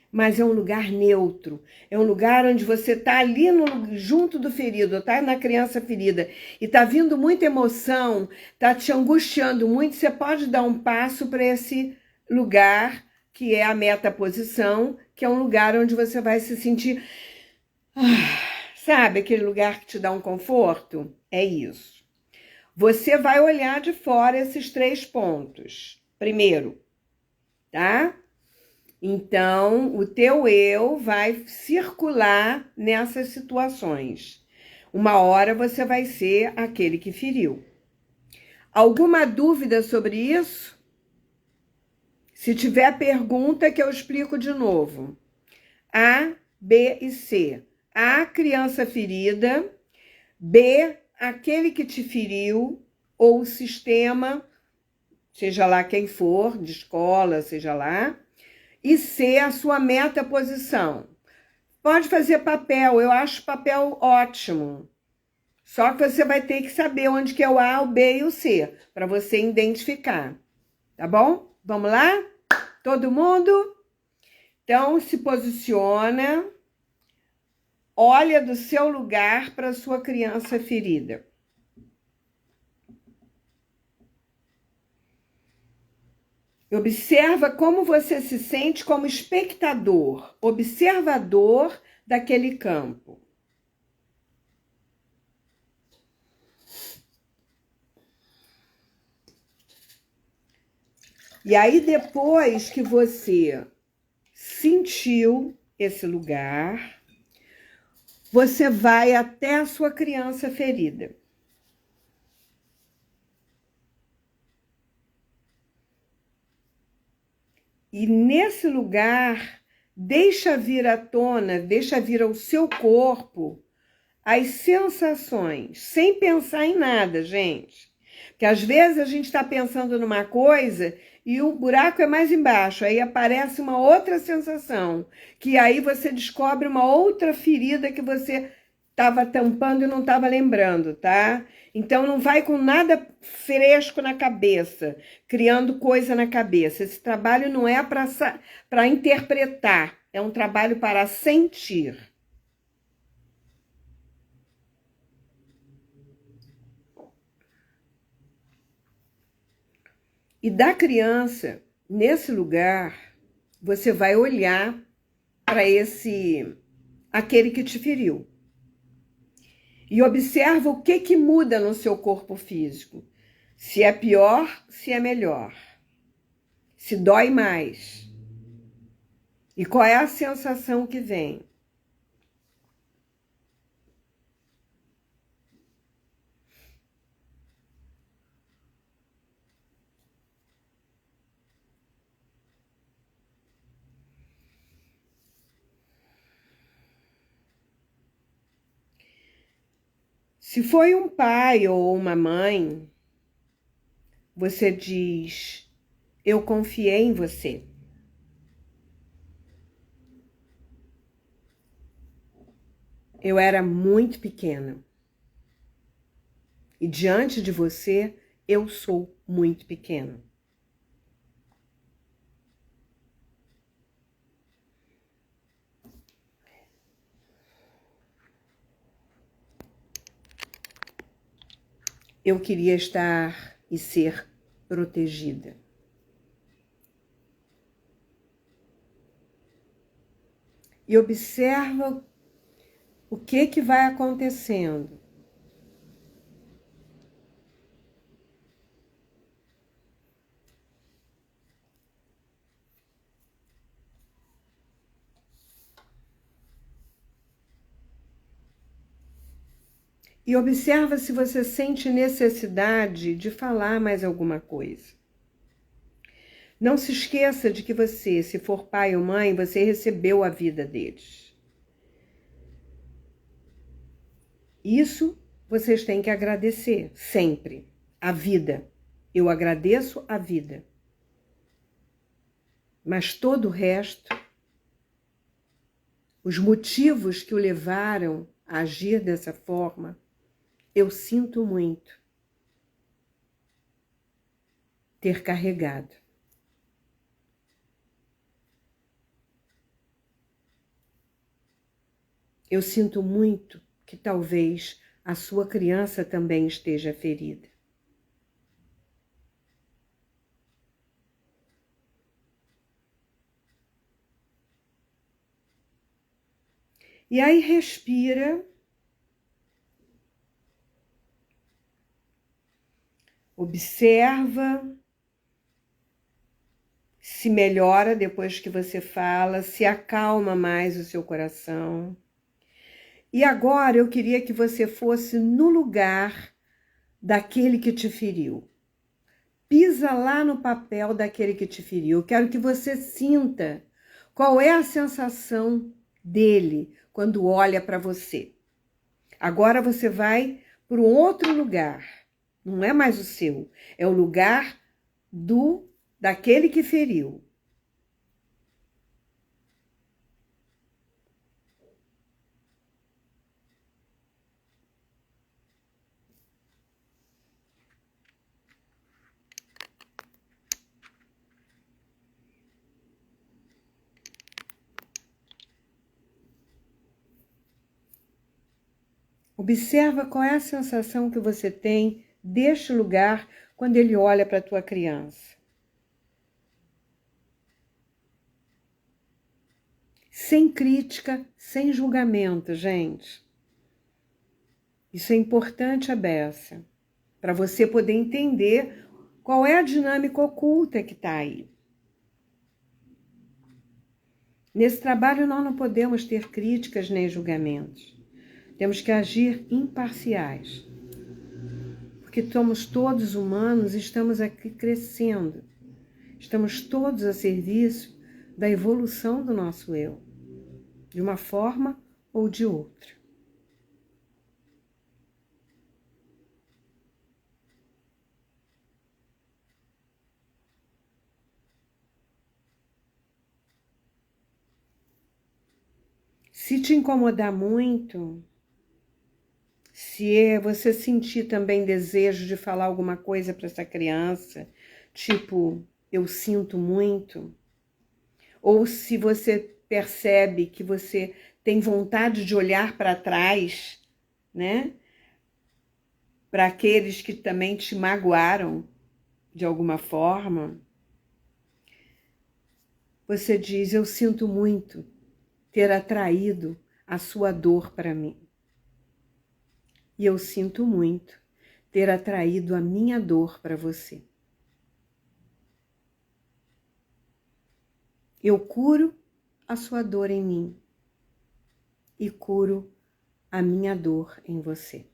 Mas é um lugar neutro, é um lugar onde você está ali junto do ferido, está na criança ferida e está vindo muita emoção, está te angustiando muito, você pode dar um passo para esse lugar que é a metaposição, que é um lugar onde você vai se sentir, sabe, aquele lugar que te dá um conforto? É isso. Você vai olhar de fora esses 3 pontos. Primeiro, tá? Então, o teu eu vai circular nessas situações. Uma hora você vai ser aquele que feriu. Alguma dúvida sobre isso? Se tiver pergunta, que eu explico de novo. A, B e C. A, criança ferida. B, aquele que te feriu, ou o sistema, seja lá quem for, de escola, seja lá. E C, a sua metaposição. Pode fazer papel, eu acho papel ótimo. Só que você vai ter que saber onde que é o A, o B e o C, para você identificar. Tá bom? Vamos lá? Todo mundo? Então, se posiciona, olha do seu lugar para a sua criança ferida. Observa como você se sente como espectador, observador daquele campo. E aí, depois que você sentiu esse lugar, você vai até a sua criança ferida. E nesse lugar, deixa vir à tona, deixa vir ao seu corpo as sensações, sem pensar em nada, gente. Porque às vezes a gente está pensando numa coisa e o buraco é mais embaixo, aí aparece uma outra sensação, que aí você descobre uma outra ferida que você estava tampando e não estava lembrando, tá? Então não vai com nada fresco na cabeça, criando coisa na cabeça. Esse trabalho não é para interpretar, é um trabalho para sentir. E da criança, nesse lugar, você vai olhar para aquele que te feriu. E observa o que muda no seu corpo físico. Se é pior, se é melhor. Se dói mais. E qual é a sensação que vem? Se foi um pai ou uma mãe, você diz: eu confiei em você. Eu era muito pequena. E diante de você, eu sou muito pequena. eu queria estar e ser protegida. E observa o que vai acontecendo. E observa se você sente necessidade de falar mais alguma coisa. Não se esqueça de que você, se for pai ou mãe, você recebeu a vida deles. Isso vocês têm que agradecer sempre. A vida. Eu agradeço a vida. Mas todo o resto, os motivos que o levaram a agir dessa forma, eu sinto muito ter carregado. Eu sinto muito que talvez a sua criança também esteja ferida. E aí respira. Observa se melhora depois que você fala, se acalma mais o seu coração. E agora eu queria que você fosse no lugar daquele que te feriu. Pisa lá no papel daquele que te feriu. Eu quero que você sinta qual é a sensação dele quando olha para você. Agora você vai para um outro lugar. Não é mais o seu, é o lugar daquele que feriu. Observa qual é a sensação que você tem deste lugar quando ele olha para a tua criança. Sem crítica, sem julgamento, gente. Isso é importante, a beça, para você poder entender qual é a dinâmica oculta que está aí. Nesse trabalho nós não podemos ter críticas nem julgamentos. Temos que agir imparciais. Porque somos todos humanos e estamos aqui crescendo. Estamos todos a serviço da evolução do nosso eu, de uma forma ou de outra. Se te incomodar muito, se você sentir também desejo de falar alguma coisa para essa criança, tipo, eu sinto muito, ou se você percebe que você tem vontade de olhar para trás, né? Para aqueles que também te magoaram de alguma forma, você diz, eu sinto muito ter atraído a sua dor para mim. E eu sinto muito ter atraído a minha dor para você. Eu curo a sua dor em mim e curo a minha dor em você.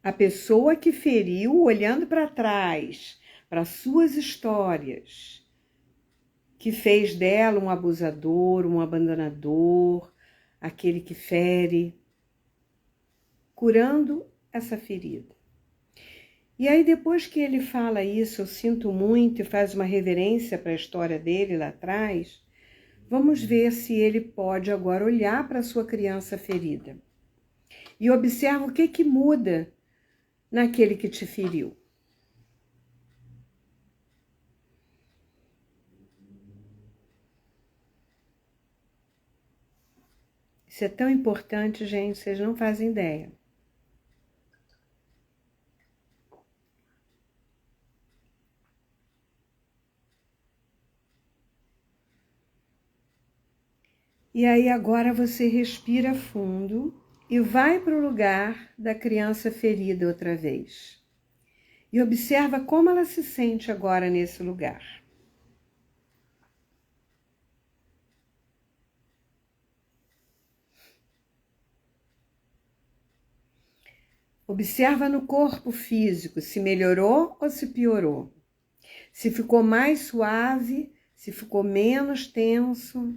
A pessoa que feriu, olhando para trás, para suas histórias, que fez dela um abusador, um abandonador, aquele que fere, curando essa ferida. E aí depois que ele fala isso, eu sinto muito, e faz uma reverência para a história dele lá atrás, vamos ver se ele pode agora olhar para a sua criança ferida. E observa o que muda naquele que te feriu. Isso é tão importante, gente, vocês não fazem ideia. E aí agora você respira fundo e vai para o lugar da criança ferida outra vez. E observa como ela se sente agora nesse lugar. Observa no corpo físico se melhorou ou se piorou. Se ficou mais suave, se ficou menos tenso.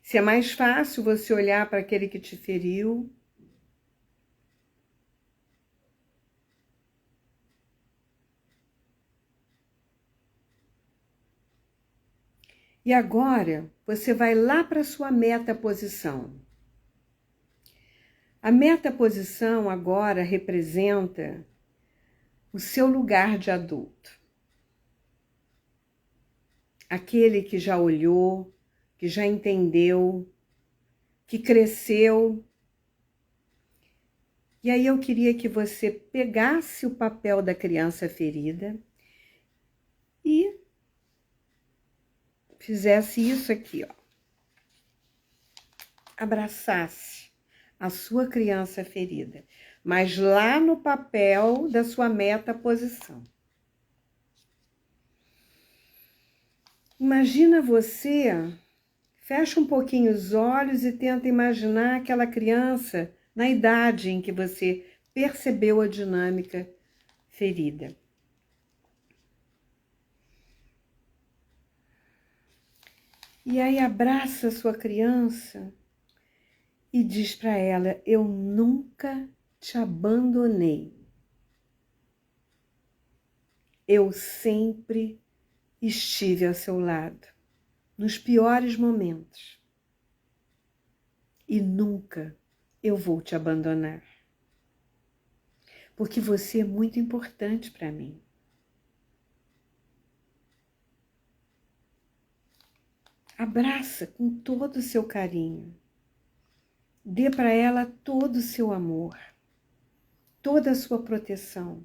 Se é mais fácil você olhar para aquele que te feriu. E agora você vai lá para a sua metaposição. A metaposição agora representa o seu lugar de adulto. Aquele que já olhou, que já entendeu, que cresceu. E aí eu queria que você pegasse o papel da criança ferida e fizesse isso aqui, ó. Abraçasse a sua criança ferida, mas lá no papel da sua metaposição. Imagina você, fecha um pouquinho os olhos e tenta imaginar aquela criança na idade em que você percebeu a dinâmica ferida. E aí abraça a sua criança e diz para ela: eu nunca te abandonei. Eu sempre estive ao seu lado, nos piores momentos. E nunca eu vou te abandonar. Porque você é muito importante para mim. Abraça com todo o seu carinho. Dê para ela todo o seu amor, toda a sua proteção.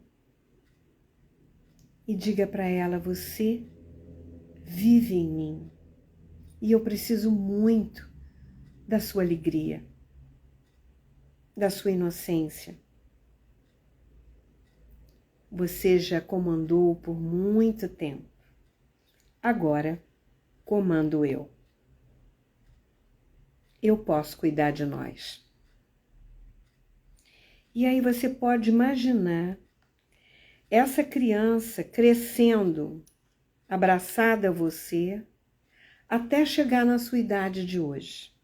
E diga para ela: você vive em mim. E eu preciso muito da sua alegria, da sua inocência. Você já comandou por muito tempo. Agora, comando eu. Eu posso cuidar de nós. E aí você pode imaginar essa criança crescendo, abraçada a você, até chegar na sua idade de hoje.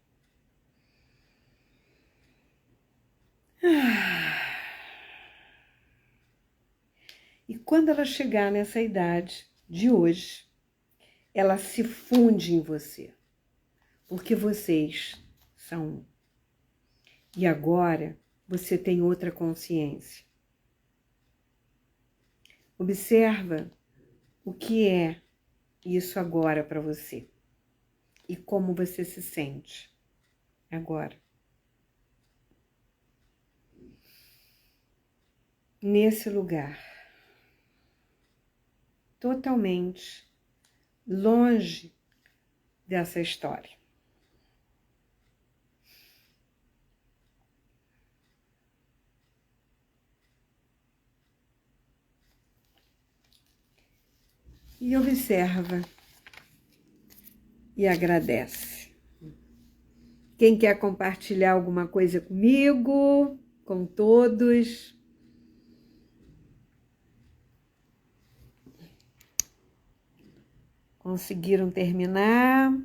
E quando ela chegar nessa idade de hoje, ela se funde em você, porque vocês são um. E agora você tem outra consciência. Observa o que é isso agora para você e como você se sente agora. Nesse lugar, totalmente longe dessa história. E observa e agradece. Quem quer compartilhar alguma coisa comigo, com todos? Conseguiram terminar?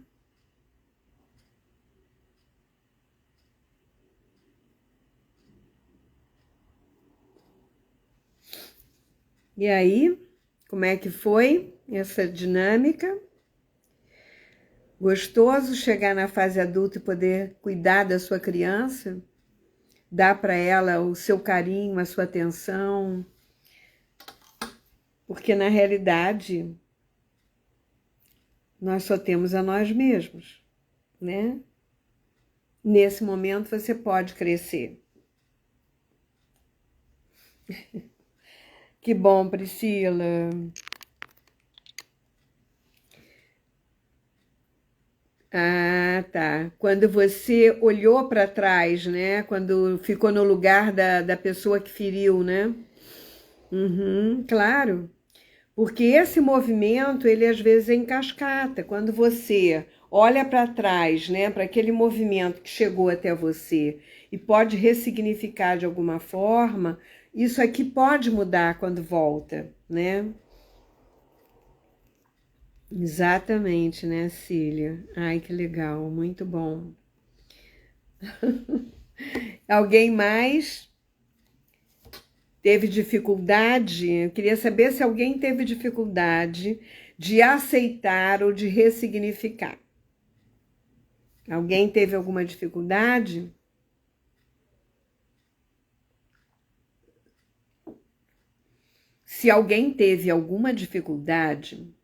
E aí, como é que foi essa dinâmica? Gostoso chegar na fase adulta e poder cuidar da sua criança? Dar para ela o seu carinho, a sua atenção? Porque na realidade, nós só temos a nós mesmos, né? Nesse momento você pode crescer. Que bom, Priscila. Ah, tá. Quando você olhou para trás, né? Quando ficou no lugar da pessoa que feriu, né? Uhum, claro. Porque esse movimento, ele às vezes é em cascata. Quando você olha para trás, né? Para aquele movimento que chegou até você e pode ressignificar de alguma forma, isso aqui pode mudar quando volta, né? Exatamente, né, Cília? Ai, que legal, muito bom. Alguém mais teve dificuldade? Eu queria saber se alguém teve dificuldade de aceitar ou de ressignificar. Alguém teve alguma dificuldade? Se alguém teve alguma dificuldade,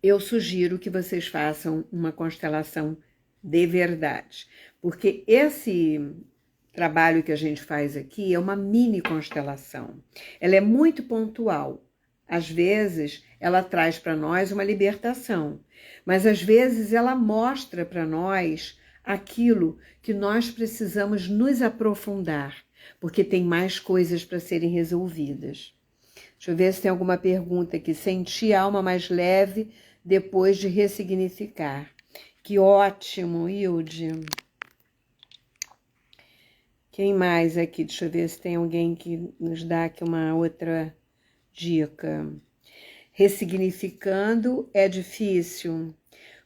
eu sugiro que vocês façam uma constelação de verdade, porque esse trabalho que a gente faz aqui é uma mini constelação. Ela é muito pontual. Às vezes, ela traz para nós uma libertação, mas às vezes ela mostra para nós aquilo que nós precisamos nos aprofundar, porque tem mais coisas para serem resolvidas. Deixa eu ver se tem alguma pergunta aqui. Sentir a alma mais leve depois de ressignificar. Que ótimo, Hilde. Quem mais aqui? Deixa eu ver se tem alguém que nos dá aqui uma outra dica. Ressignificando é difícil.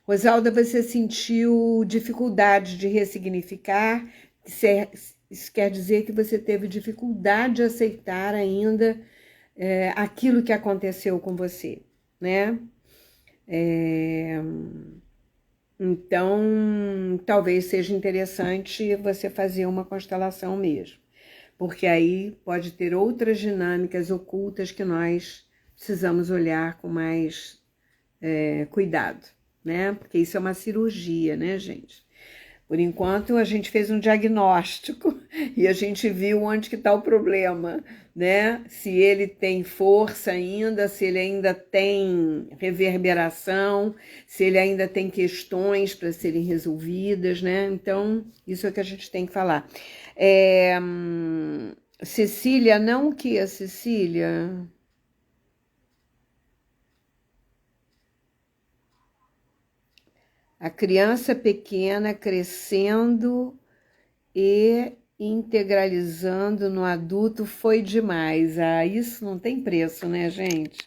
Rosalda, você sentiu dificuldade de ressignificar? Isso quer dizer que você teve dificuldade de aceitar ainda aquilo que aconteceu com você, né? Então, talvez seja interessante você fazer uma constelação mesmo, porque aí pode ter outras dinâmicas ocultas que nós precisamos olhar com mais cuidado, né? Porque isso é uma cirurgia, né, gente? Por enquanto, a gente fez um diagnóstico e a gente viu onde que está o problema, né? Se ele tem força ainda, se ele ainda tem reverberação, se ele ainda tem questões para serem resolvidas, né? Então, isso é que a gente tem que falar. Cecília, não o que, Cecília? A criança pequena crescendo e integralizando no adulto foi demais. Ah, isso não tem preço, né, gente?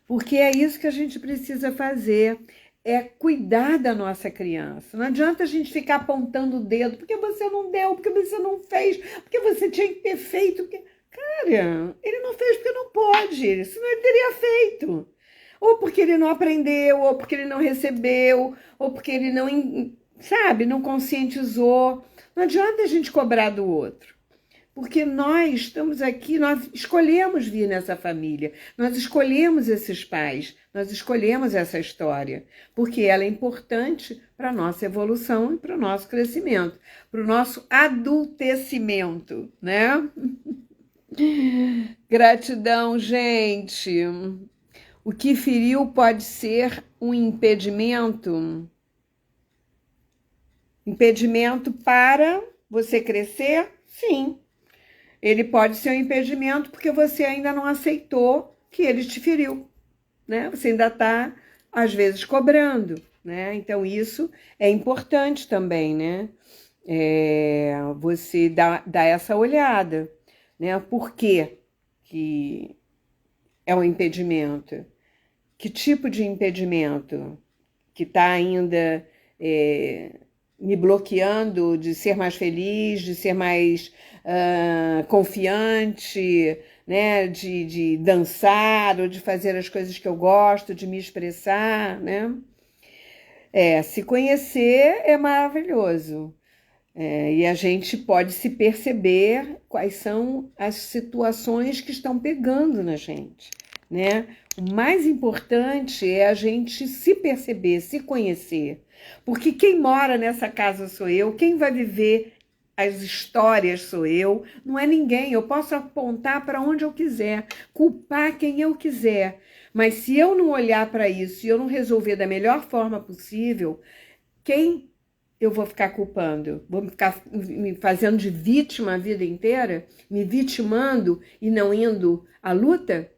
Porque é isso que a gente precisa fazer, é cuidar da nossa criança. Não adianta a gente ficar apontando o dedo, porque você não deu, porque você não fez, porque você tinha que ter feito. Porque... Cara, ele não fez porque não pode, senão ele teria feito. Ou porque ele não aprendeu, ou porque ele não recebeu, ou porque ele não, sabe, não conscientizou. Não adianta a gente cobrar do outro. Porque nós estamos aqui, nós escolhemos vir nessa família, nós escolhemos esses pais, nós escolhemos essa história, porque ela é importante para a nossa evolução e para o nosso crescimento, para o nosso adultecimento, né? Gratidão, gente. O que feriu pode ser um impedimento? Impedimento para você crescer? Sim. Ele pode ser um impedimento porque você ainda não aceitou que ele te feriu, né? Você ainda está, às vezes, cobrando, né? Então, isso é importante também, né? Você dá essa olhada, né? Por que é um impedimento? Que tipo de impedimento que está ainda me bloqueando de ser mais feliz, de ser mais confiante, né? De dançar ou de fazer as coisas que eu gosto, de me expressar, né? Se conhecer é maravilhoso. E a gente pode se perceber quais são as situações que estão pegando na gente, né? O mais importante é a gente se perceber, se conhecer. Porque quem mora nessa casa sou eu, quem vai viver as histórias sou eu, não é ninguém. Eu posso apontar para onde eu quiser, culpar quem eu quiser. Mas se eu não olhar para isso e eu não resolver da melhor forma possível, quem eu vou ficar culpando? Vou ficar me fazendo de vítima a vida inteira? Me vitimando e não indo à luta?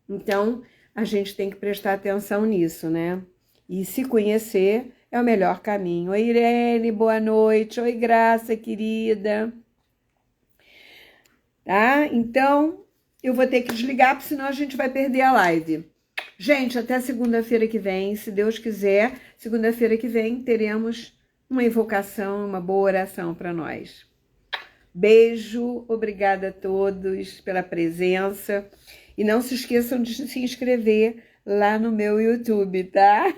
Então, a gente tem que prestar atenção nisso, né? E se conhecer é o melhor caminho. Oi, Irene, boa noite. Oi, Graça, querida. Tá? Então, eu vou ter que desligar, porque senão a gente vai perder a live. Gente, até segunda-feira que vem, se Deus quiser, segunda-feira que vem teremos uma invocação, uma boa oração para nós. Beijo, obrigada a todos pela presença. E não se esqueçam de se inscrever lá no meu YouTube, tá?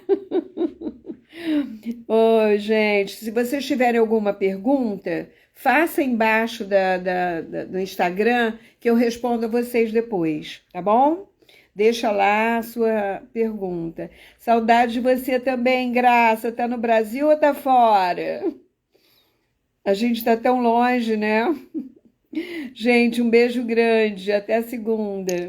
Ô, gente, se vocês tiverem alguma pergunta, faça embaixo do Instagram que eu respondo a vocês depois, tá bom? Deixa lá a sua pergunta. Saudade de você também, Graça. Tá no Brasil ou tá fora? A gente tá tão longe, né? Gente, um beijo grande. Até segunda.